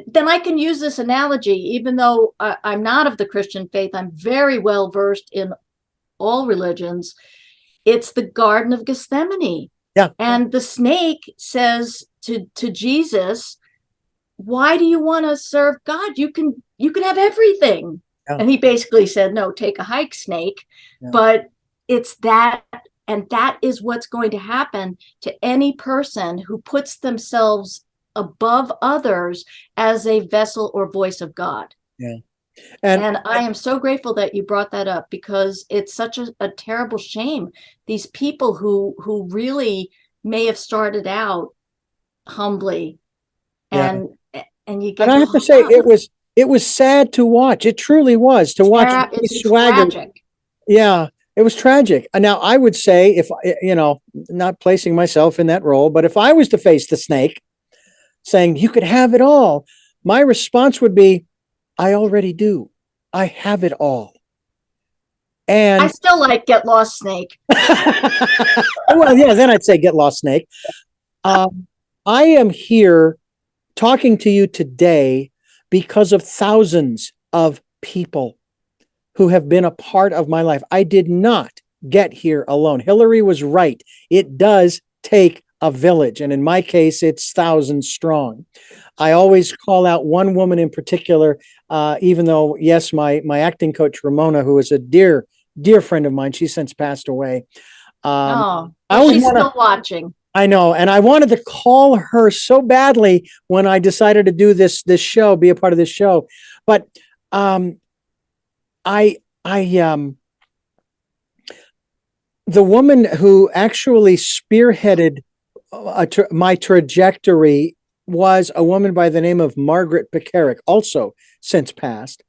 then I can use this analogy, even though I'm not of the Christian faith, I'm very well versed in all religions. It's the Garden of Gethsemane. Yeah. And the snake says to Jesus, why do you want to serve God? You can have everything. Yeah. And he basically said, no, take a hike, snake. Yeah. But it's that, and that is what's going to happen to any person who puts themselves above others as a vessel or voice of God. Yeah. And I am so grateful that you brought that up, because it's such a terrible shame. These people who really may have started out humbly, and you get. And I have to say, it was sad to watch. It truly was to watch. It's tragic. Yeah, it was tragic. And now I would say, if not placing myself in that role, but if I was to face the snake, saying you could have it all, my response would be, I already do. I have it all. And I still like get lost, snake. Well, yeah, then I'd say get lost, snake. I am here talking to you today because of thousands of people who have been a part of my life. I did not get here alone. Hillary was right. It does take a village. And in my case, it's thousands strong. I always call out one woman in particular, even though, yes, my acting coach, Ramona, who is a dear friend of mine, she's since passed away. She's still watching. I know. And I wanted to call her so badly when I decided to do this show, be a part of this show. But the woman who actually spearheaded my trajectory was a woman by the name of Margaret Pekaric, also since passed.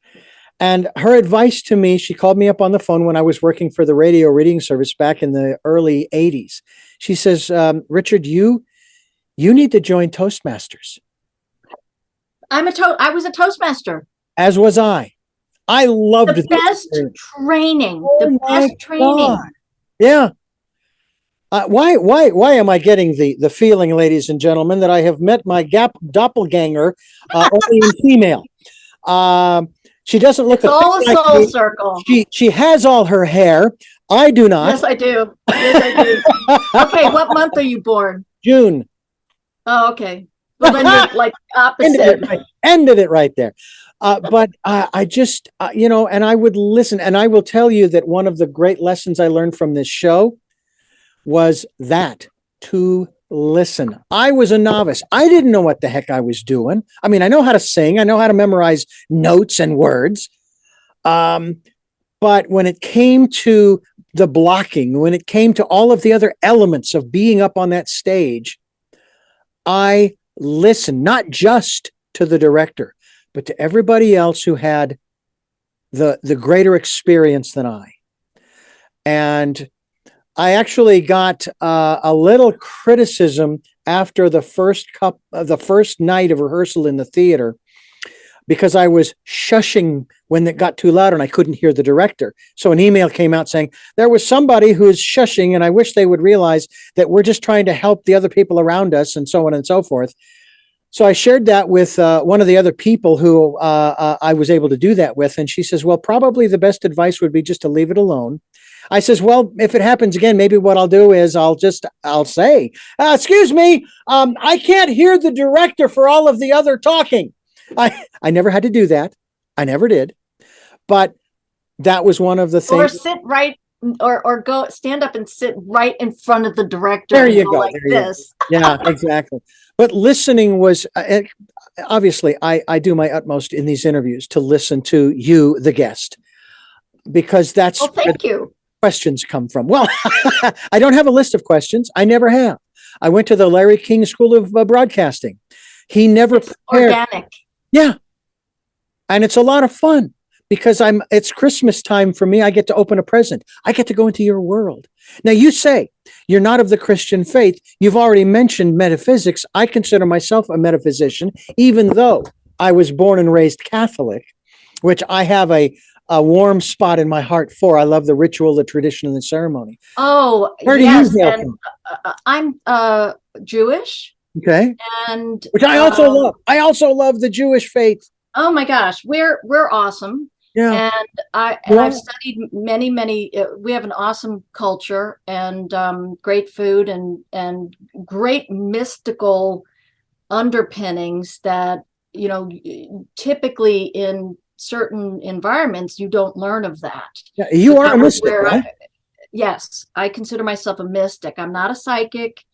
And her advice to me, she called me up on the phone when I was working for the radio reading service back in the early 80s. She says, Richard, you need to join Toastmasters. I was a Toastmaster. As was I. I loved the best training. Oh, the best training. God. Yeah. Why am I getting the feeling, ladies and gentlemen, that I have met my doppelganger only in female? She doesn't look It's a thing all a like soul me. circle. She has all her hair. I do not. Yes, I do. Yes, I do. Okay, what month are you born? June. Oh, okay. Well, then you're like opposite. Ended it right there. But I just, and I would listen. And I will tell you that one of the great lessons I learned from this show was that to listen. I was a novice. I didn't know what the heck I was doing. I mean, I know how to sing, I know how to memorize notes and words. But when it came to the blocking, when it came to all of the other elements of being up on that stage, I listened not just to the director, but to everybody else who had the greater experience than I. And I actually got a little criticism after the first night of rehearsal in the theater, because I was shushing when it got too loud and I couldn't hear the director. So an email came out saying there was somebody who is shushing, and I wish they would realize that we're just trying to help the other people around us, and so on and so forth. So I shared that with one of the other people who I was able to do that with, and she says, well, probably the best advice would be just to leave it alone. I says, well, if it happens again, maybe what I'll do is I'll say, excuse me, I can't hear the director for all of the other talking. I never had to do that. I never did. But that was one of the things. Or sit right, or go stand up and sit right in front of the director. There you go. Like this. Yeah, exactly. But listening was obviously I do my utmost in these interviews to listen to you, the guest, because that's Well, thank you. Questions come from. Well, I don't have a list of questions. I never have. I went to the Larry King School of Broadcasting. He never It's prepared. organic. Yeah. And it's a lot of fun because it's Christmas time for me. I get to open a present. I get to go into your world. Now, you say you're not of the Christian faith. You've already mentioned metaphysics. I consider myself a metaphysician, even though I was born and raised Catholic, which I have a warm spot in my heart for. I love the ritual, the tradition, and the ceremony. Oh, Where do yes. you hail And from? I'm Jewish. Okay. And which I also love. I also love the Jewish faith. Oh my gosh, we're awesome. Yeah. And I've studied many we have an awesome culture, and great food, and great mystical underpinnings that typically in certain environments you don't learn of that. Yeah, you are a mystic, right? Yes, I consider myself a mystic. I'm not a psychic.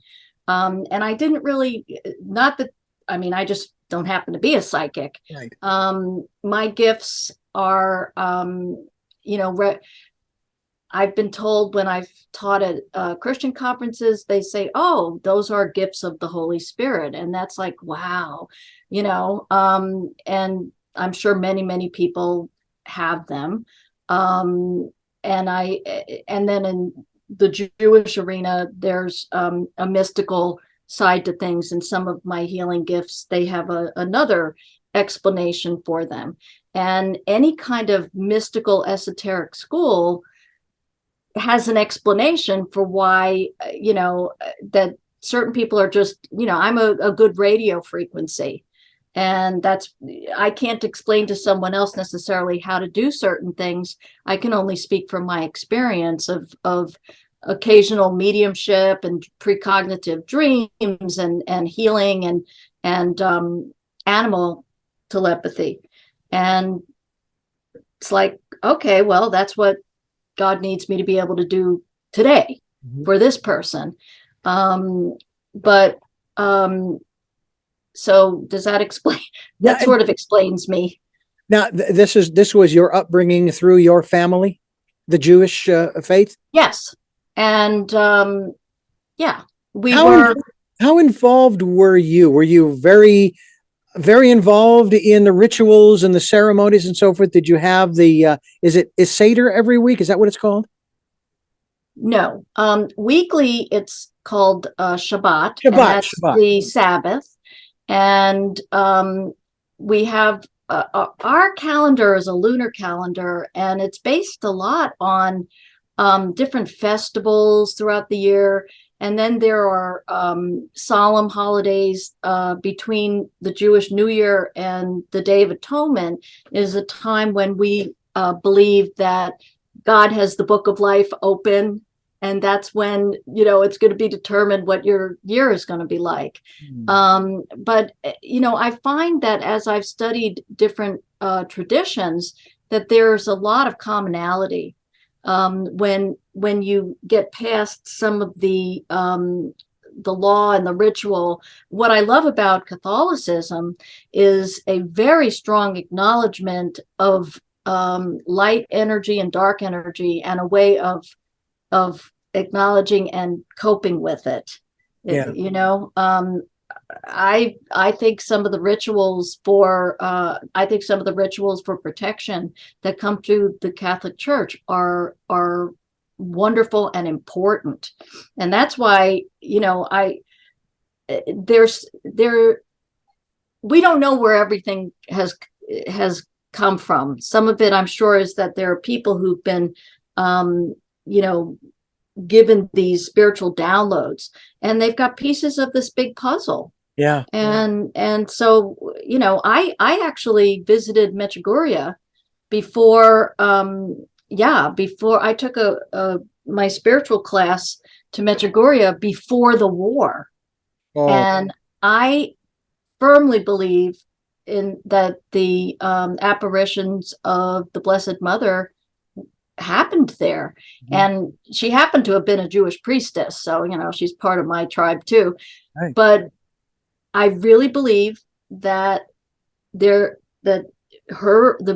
And I didn't really, not that, I mean, I just don't happen to be a psychic. Right. My gifts are, I've been told when I've taught at Christian conferences, they say, oh, those are gifts of the Holy Spirit. And that's like, wow, and I'm sure many people have them. And then in the Jewish arena, there's a mystical side to things, and some of my healing gifts, they have another explanation for them. And any kind of mystical esoteric school has an explanation for why, that certain people are just, I'm a good radio frequency. And I can't explain to someone else necessarily how to do certain things. I can only speak from my experience of occasional mediumship and precognitive dreams and healing and animal telepathy. And it's like, okay, well, that's what God needs me to be able to do today for this person. So does that explain? That sort of explains me. Now, this was your upbringing through your family, the Jewish faith? Yes. And yeah, How involved were you? Were you very, very involved in the rituals and the ceremonies and so forth? Did you have is Seder every week? Is that what it's called? No. Weekly, it's called Shabbat. And that's the Sabbath. And we have our calendar is a lunar calendar, and it's based a lot on different festivals throughout the year. And then there are solemn holidays between the Jewish New Year and the Day of Atonement is a time when we believe that God has the book of life open. And that's when, it's going to be determined what your year is going to be like. But I find that as I've studied different traditions, that there's a lot of commonality. When you get past some of the law and the ritual, what I love about Catholicism is a very strong acknowledgement of light energy and dark energy, and a way of acknowledging and coping with it. Yeah. I think some of the rituals for protection that come through the Catholic Church are wonderful and important. And that's why, we don't know where everything has come from. Some of it, I'm sure, is that there are people who've been given these spiritual downloads, and they've got pieces of this big puzzle. Yeah. And so, I actually visited Medjugorje before I took my spiritual class to Medjugorje before the war. Oh. And I firmly believe in that the apparitions of the Blessed Mother happened there. And she happened to have been a Jewish priestess, so she's part of my tribe too. Right. But I really believe that the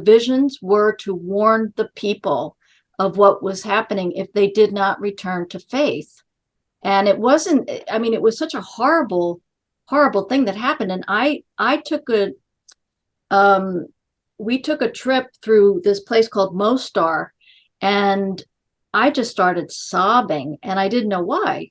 visions were to warn the people of what was happening if they did not return to faith. And it was such a horrible thing that happened. And we took a trip through this place called Mostar, and I just started sobbing, and I didn't know why.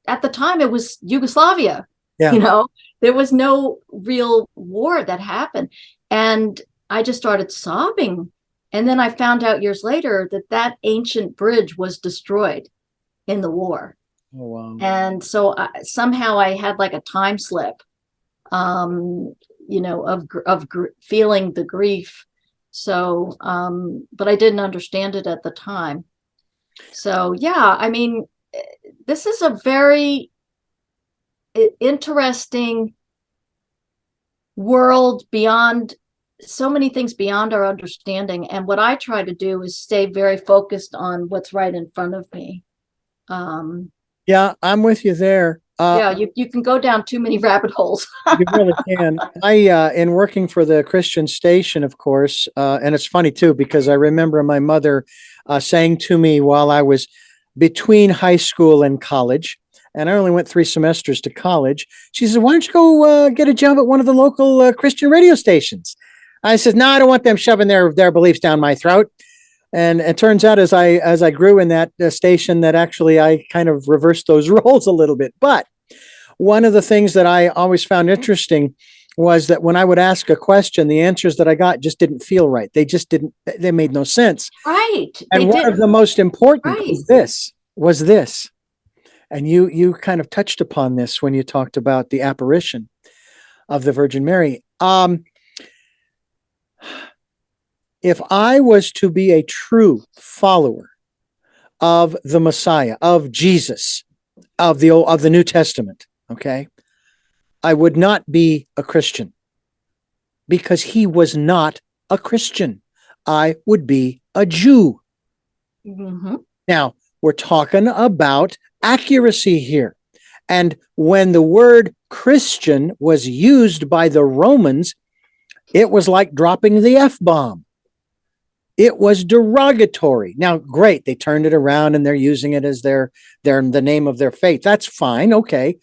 At the time it was Yugoslavia. Yeah. There was no real war that happened. And I just started sobbing. And then I found out years later that ancient bridge was destroyed in the war. Oh, wow. And so somehow I had like a time slip, of feeling the grief. So, but I didn't understand it at the time. So, yeah, this is a very interesting world, beyond so many things beyond our understanding. And what I try to do is stay very focused on what's right in front of me. Yeah, I'm with you there. You can go down too many rabbit holes. You really can. In working for the Christian station, of course, and it's funny too, because I remember my mother saying to me while I was between high school and college, and I only went 3 semesters to college. She said, "Why don't you go get a job at one of the local Christian radio stations?" I said, "No, I don't want them shoving their beliefs down my throat." And it turns out, as I grew in that station, that actually I kind of reversed those roles a little bit. But one of the things that I always found interesting was that when I would ask a question, the answers that I got just didn't feel right. They just didn't. They made no sense. Right. And one of the most important was this. And you kind of touched upon this when you talked about the apparition of the Virgin Mary. If I was to be a true follower of the Messiah, of Jesus, of the New Testament, okay, I would not be a Christian, because he was not a Christian. I would be a Jew. Mm-hmm. Now, we're talking about accuracy here. And when the word Christian was used by the Romans, it was like dropping the F-bomb. It was derogatory. Now, great, they turned it around and they're using it as the name of their faith. That's fine, okay.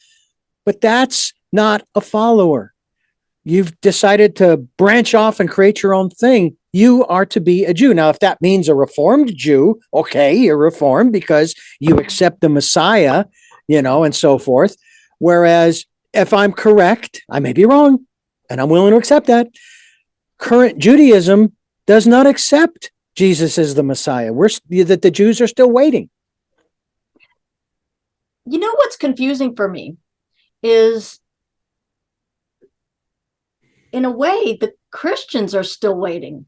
But that's not a follower. You've decided to branch off and create your own thing. You are to be a Jew. Now, if that means a Reformed Jew, okay, you're Reformed because you accept the Messiah, and so forth. Whereas if I'm correct, I may be wrong, and I'm willing to accept that. Current Judaism does not accept Jesus is the Messiah. That the Jews are still waiting. You know what's confusing for me is, in a way, the Christians are still waiting.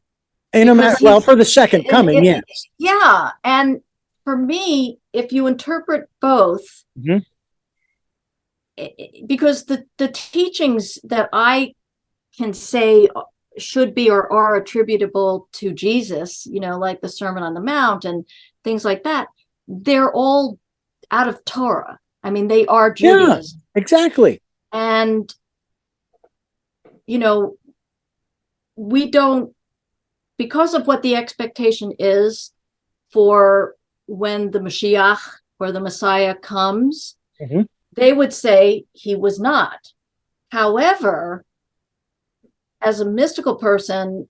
Well, for the second coming, yes. Yeah. And for me, if you interpret both, Mhm. because the teachings that I can say should be or are attributable to Jesus, like the Sermon on the Mount and things like that, they're all out of Torah. I mean, they are Judaism. Yeah, exactly. And, we don't, because of what the expectation is for when the Mashiach or the Messiah comes, Mhm. they would say he was not. However, as a mystical person,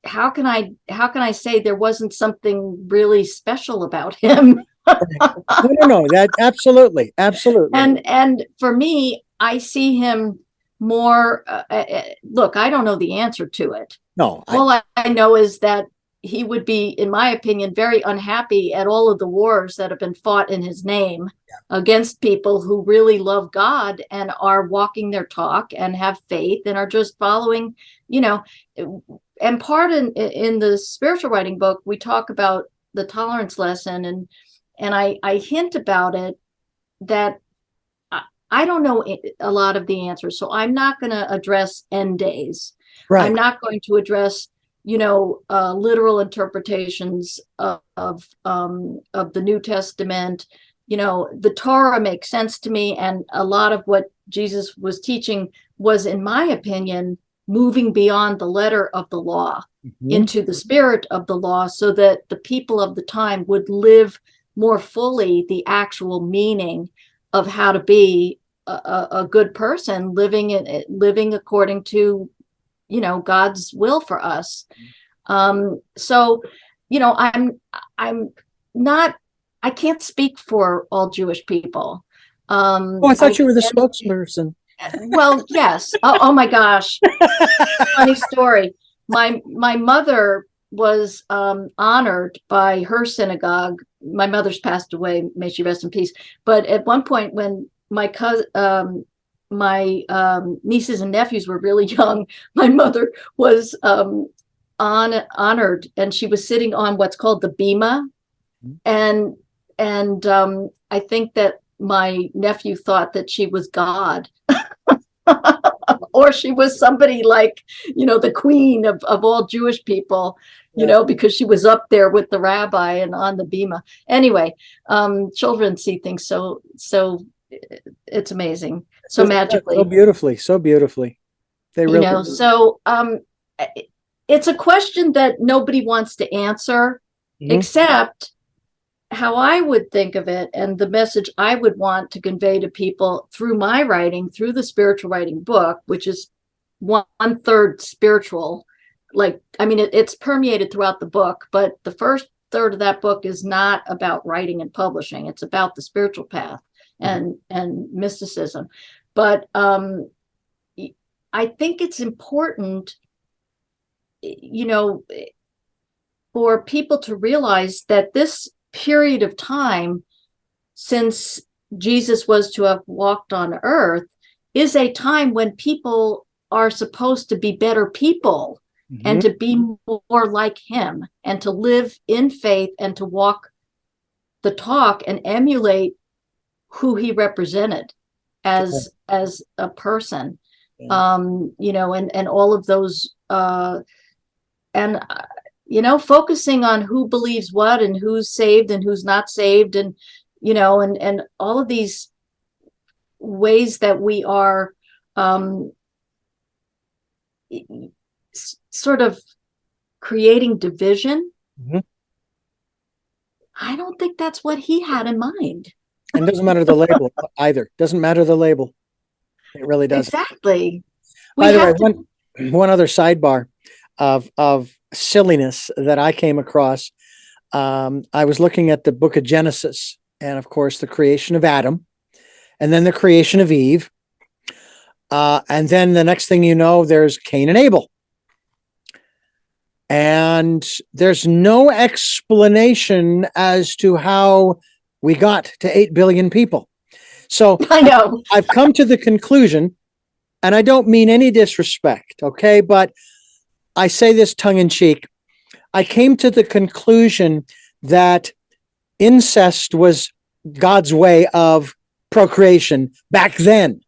how can I say there wasn't something really special about him? No, that absolutely. And for me, I see him more. Look, I don't know the answer to it. No, All I know is that he would be, in my opinion, very unhappy at all of the wars that have been fought in his name against people who really love God and are walking their talk and have faith and are just following, and part in the spiritual writing book, we talk about the tolerance lesson, and I hint about it, that I don't know a lot of the answers. So I'm not going to address end days. right. I'm not going to address, literal interpretations of the New Testament. The Torah makes sense to me, and a lot of what Jesus was teaching was, in my opinion, moving beyond the letter of the law into the spirit of the law, so that the people of the time would live more fully the actual meaning of how to be a good person, living according to God's will for us. So I'm not, I can't speak for all Jewish people. I thought you were the spokesperson. Well, yes. Oh my gosh. Funny story. My mother was honored by her synagogue. My mother's passed away, may she rest in peace. But at one point, when my cousin, my nieces and nephews were really young, my mother was honored, and she was sitting on what's called the bima, and I think that my nephew thought that she was God. Or she was somebody like, the queen of all Jewish people, because she was up there with the rabbi and on the bima. Anyway, children see things so it's amazing, so magically, so beautifully. They really do. So it's a question that nobody wants to answer, except how I would think of it, and the message I would want to convey to people through my writing, through the spiritual writing book, which is 1/3 spiritual. It's permeated throughout the book, but the first third of that book is not about writing and publishing. It's about the spiritual path and mysticism. But I think it's important, for people to realize that this period of time since Jesus was to have walked on earth is a time when people are supposed to be better people and to be more like him and to live in faith and to walk the talk and emulate who he represented as a person. And all of those focusing on who believes what and who's saved and who's not saved, and and all of these ways that we are sort of creating division. I don't think that's what he had in mind. And it doesn't matter the label either. Doesn't matter the label. It really doesn't. Exactly. By the way, one other sidebar of silliness that I came across. I was looking at the book of Genesis, and of course the creation of Adam, and then the creation of Eve. And then the next thing you know, there's Cain and Abel. And there's no explanation as to how we got to 8 billion people. So I know. I've come to the conclusion, and I don't mean any disrespect, okay? But I say this tongue in cheek. I came to the conclusion that incest was God's way of procreation back then.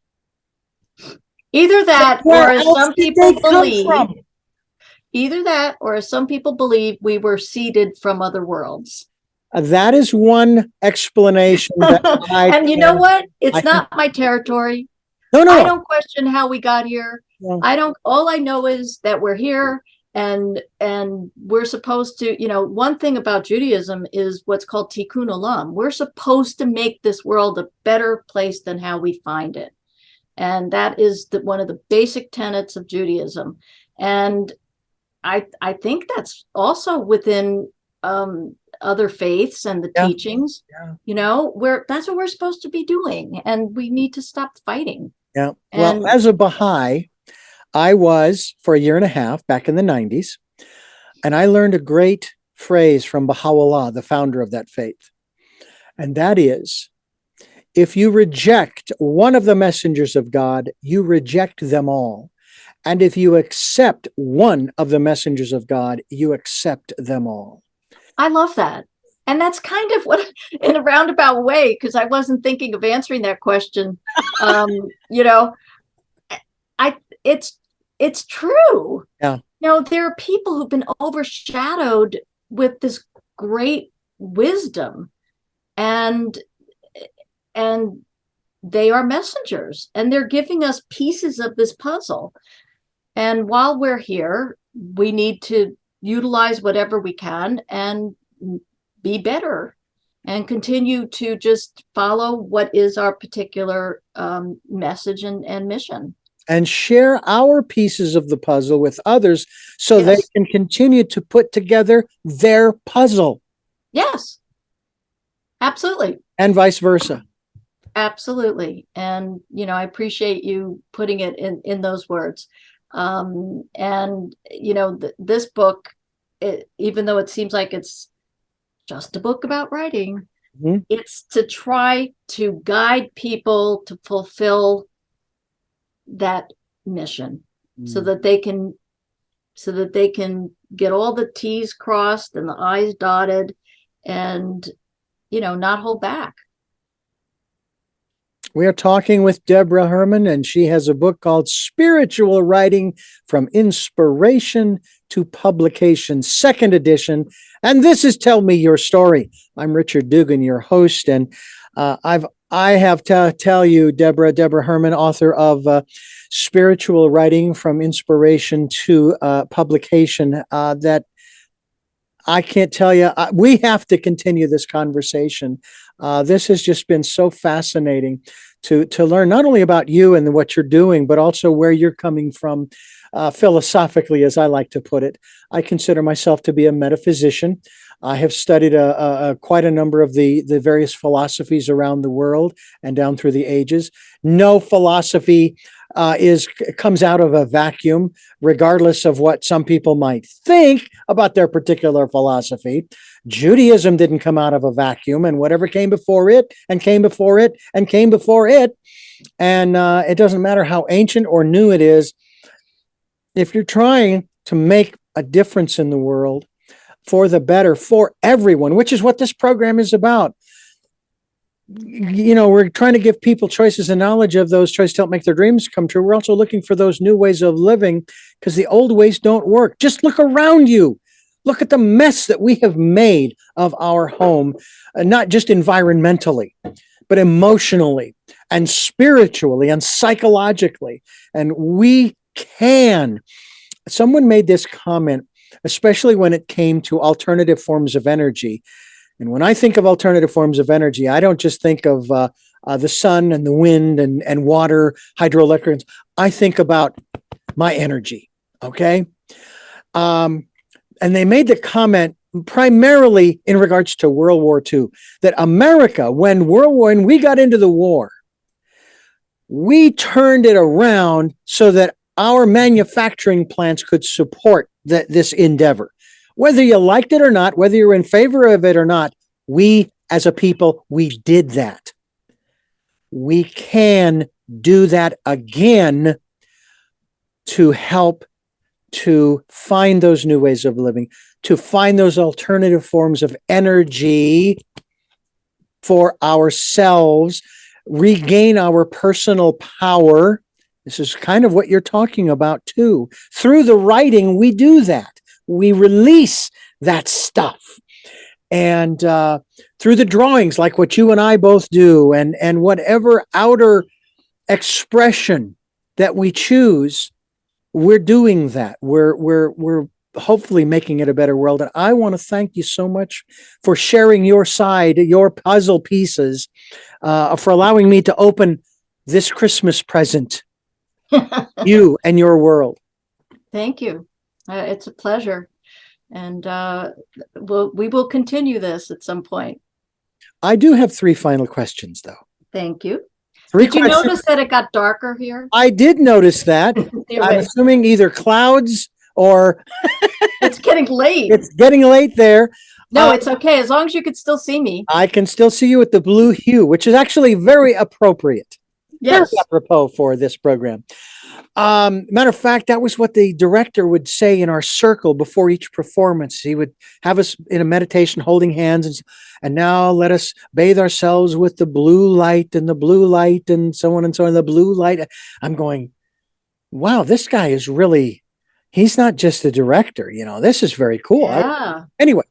Either that, Where or as else some did they people come believe, from? either that, or as some people believe, we were seeded from other worlds. That is one explanation that And you know what? I It's can, not my territory. no, I no, don't question how we got here. no. I don't, all I know is that we're here, and we're supposed to, one thing about Judaism is what's called tikkun olam. We're supposed to make this world a better place than how we find it. And that is one of the basic tenets of Judaism. And I think that's also within other faiths and the teachings. That's what we're supposed to be doing, and we need to stop fighting. Yeah. Well, as a Baha'i, I was for a year and a half back in the 90s, and I learned a great phrase from Baha'u'llah, the founder of that faith. And that is, if you reject one of the messengers of God, you reject them all. And if you accept one of the messengers of God, you accept them all. I love that. And that's kind of what, in a roundabout way, because I wasn't thinking of answering that question. It's true. Yeah. There are people who've been overshadowed with this great wisdom, and they are messengers, and they're giving us pieces of this puzzle. And while we're here, we need to utilize whatever we can and be better and continue to just follow what is our particular message and mission. And share our pieces of the puzzle with others so they can continue to put together their puzzle. Yes, absolutely. And vice versa. Absolutely. And, I appreciate you putting it in those words. This book, even though it seems like it's just a book about writing, it's to try to guide people to fulfill that mission so that they can get all the T's crossed and the I's dotted and, not hold back. We are talking with Deborah Herman, and she has a book called Spiritual Writing from Inspiration to Publication, second edition. And this is Tell Me Your Story. I'm Richard Dugan, your host, and I have to tell you, Deborah Herman, author of Spiritual Writing from Inspiration to Publication, that I can't tell you. We have to continue this conversation. This has just been so fascinating to learn not only about you and what you're doing, but also where you're coming from philosophically, as I like to put it. I consider myself to be a metaphysician. I have studied quite a number of the various philosophies around the world and down through the ages. No philosophy comes out of a vacuum, regardless of what some people might think about their particular philosophy. Judaism didn't come out of a vacuum, and whatever came before it, and came before it, and came before it, and it doesn't matter how ancient or new it is. If you're trying to make a difference in the world for the better, for everyone, which is what this program is about, we're trying to give people choices and knowledge of those choices to help make their dreams come true. We're also looking for those new ways of living because the old ways don't work. Just look around you. Look at the mess that we have made of our home, not just environmentally, but emotionally and spiritually and psychologically. And we can. Someone made this comment, especially when it came to alternative forms of energy. And when I think of alternative forms of energy, I don't just think of the sun and the wind and water, hydroelectric. I think about my energy. Okay. And they made the comment primarily in regards to World War II, that America, when we got into the war, we turned it around so that our manufacturing plants could support this endeavor. Whether you liked it or not, whether you're in favor of it or not, we as a people, we did that. We can do that again to help to find those new ways of living, to find those alternative forms of energy for ourselves, regain our personal power. This is kind of what you're talking about too. Through the writing, we do that. We release that stuff. And through the drawings, like what you and I both do, and whatever outer expression that we choose, we're doing that. We're hopefully making it a better world. And I want to thank you so much for sharing your side, your puzzle pieces, for allowing me to open this Christmas present, you and your world. Thank you. It's a pleasure. And we will continue this at some point. I do have 3 final questions, though. Thank you. 3 Did you questions. notice that it got darker here? I did notice that. I'm assuming either clouds or it's getting late. It's getting late there. No, it's okay. As long as you can still see me. I can still see you with the blue hue, which is actually very appropriate. Yes. Very apropos for this program. Matter of fact, that was what the director would say in our circle before each performance. He would have us in a meditation holding hands and now let us bathe ourselves with the blue light and the blue light and so on and so on. The blue light. I'm going, wow, this guy is really, he's not just a director, this is very cool. Yeah. Anyway,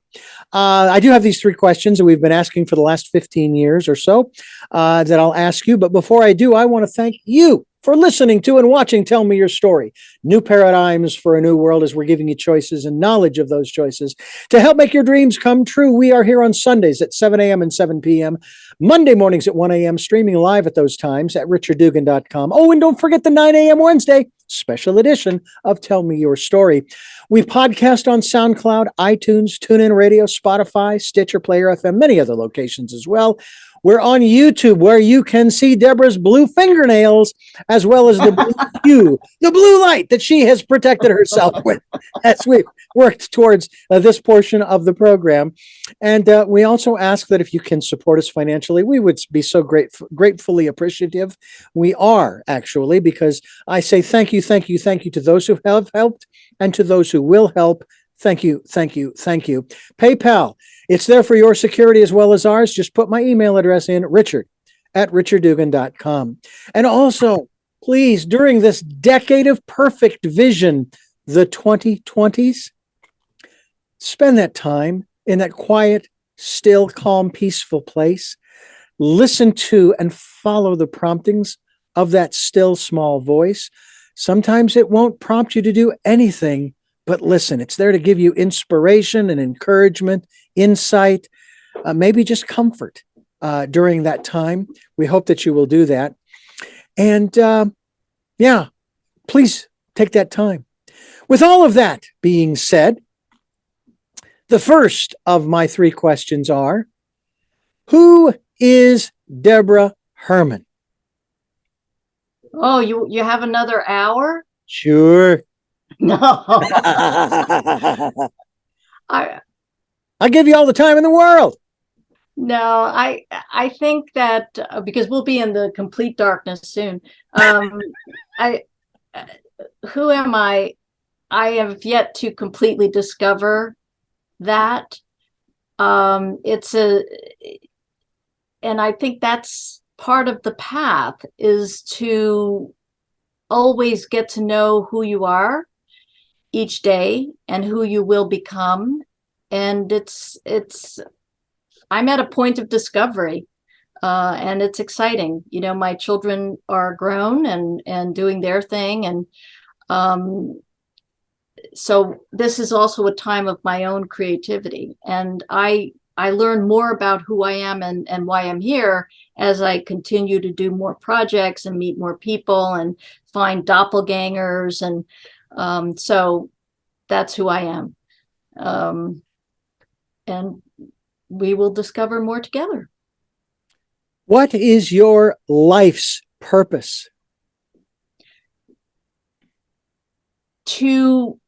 I do have these 3 questions that we've been asking for the last 15 years or so that I'll ask you. But before I do, I want to thank you for listening to and watching Tell Me Your Story. New paradigms for a new world, as we're giving you choices and knowledge of those choices to help make your dreams come true. We are here on Sundays at 7 a.m. and 7 p.m., Monday mornings at 1 a.m., streaming live at those times at richarddugan.com. Oh, and don't forget the 9 a.m. Wednesday special edition of Tell Me Your Story. We podcast on SoundCloud, iTunes, TuneIn Radio, Spotify, Stitcher, Player FM, many other locations as well. We're on YouTube, where you can see Deborah's blue fingernails, as well as the blue hue, the blue light that she has protected herself with as we've worked towards this portion of the program. And we also ask that if you can support us financially, we would be so gratefully appreciative. We are, actually, because I say thank you to those who have helped and to those who will help. Thank you. PayPal, it's there for your security as well as ours. Just put my email address in, richard@richarddugan.com. And also, please, during this decade of perfect vision, the 2020s, spend that time in that quiet, still, calm, peaceful place. Listen to and follow the promptings of that still, small voice. Sometimes it won't prompt you to do anything, but listen. It's there to give you inspiration and encouragement, insight, maybe just comfort during that time. We hope that you will do that. And please take that time. With all of that being said, the first of my 3 questions are, who is Deborah Herman? Oh, you have another hour? Sure. No. I'll give you all the time in the world. No, I think that because we'll be in the complete darkness soon. Who am I? I have yet to completely discover that. And I think that's part of the path, is to always get to know who you are each day and who you will become. And I'm at a point of discovery, and it's exciting. My children are grown and doing their thing. And so this is also a time of my own creativity. And I learn more about who I am and why I'm here as I continue to do more projects and meet more people and find doppelgangers. And so that's who I am. And we will discover more together. What is your life's purpose? To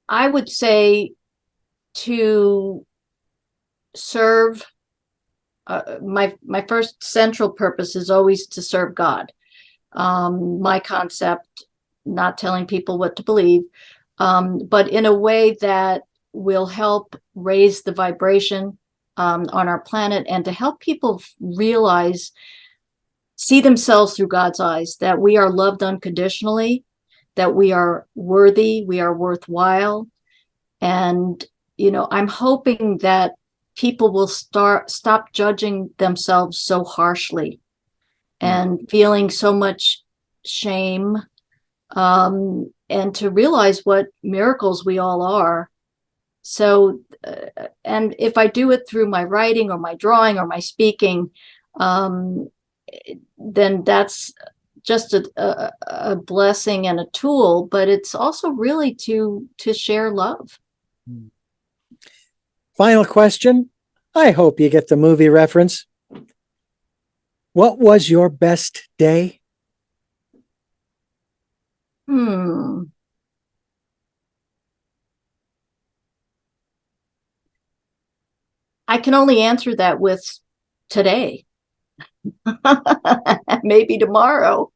I would say to serve. My first central purpose is always to serve God. My concept, not telling people what to believe, but in a way that will help raise the vibration on our planet, and to help people realize, see themselves through God's eyes, that we are loved unconditionally, that we are worthy, we are worthwhile. And, I'm hoping that people will stop judging themselves so harshly and feeling so much shame, and to realize what miracles we all are. So, and if I do it through my writing or my drawing or my speaking, then that's just a blessing and a tool, but it's also really to share love. Final question. I hope you get the movie reference. What was your best day? I can only answer that with today. Maybe tomorrow.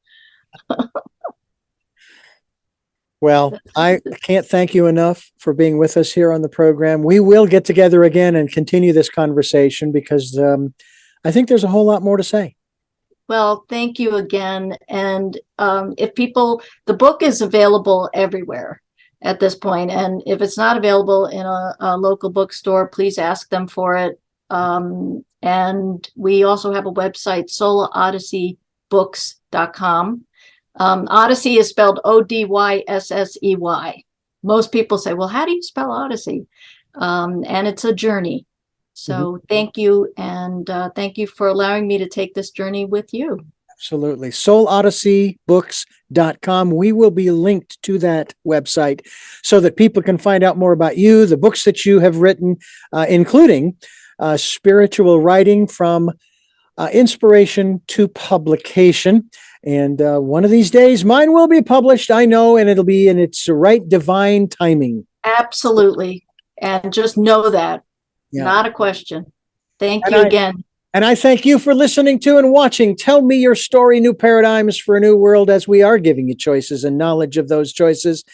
Well, I can't thank you enough for being with us here on the program. We will get together again and continue this conversation, because I think there's a whole lot more to say. Well, thank you again. And the book is available everywhere at this point. And if it's not available in a local bookstore, please ask them for it. And we also have a website, solodyssey.books.com. Odyssey is spelled Odyssey. Most people say, well, how do you spell Odyssey? And it's a journey. So thank you. And thank you for allowing me to take this journey with you. Absolutely. SoulOdysseyBooks.com. We will be linked to that website so that people can find out more about you, the books that you have written, including spiritual writing from inspiration to publication. And one of these days, mine will be published, I know, and it'll be in its right divine timing. Absolutely. And just know that. Yeah. Not a question. Thank you again. And I thank you for listening to and watching Tell Me Your Story, New Paradigms for a New World, as we are giving you choices and knowledge of those choices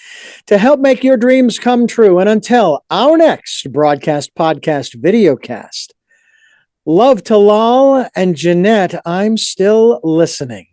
to help make your dreams come true. And until our next broadcast, podcast, videocast, love to Lal and Jeanette, I'm still listening.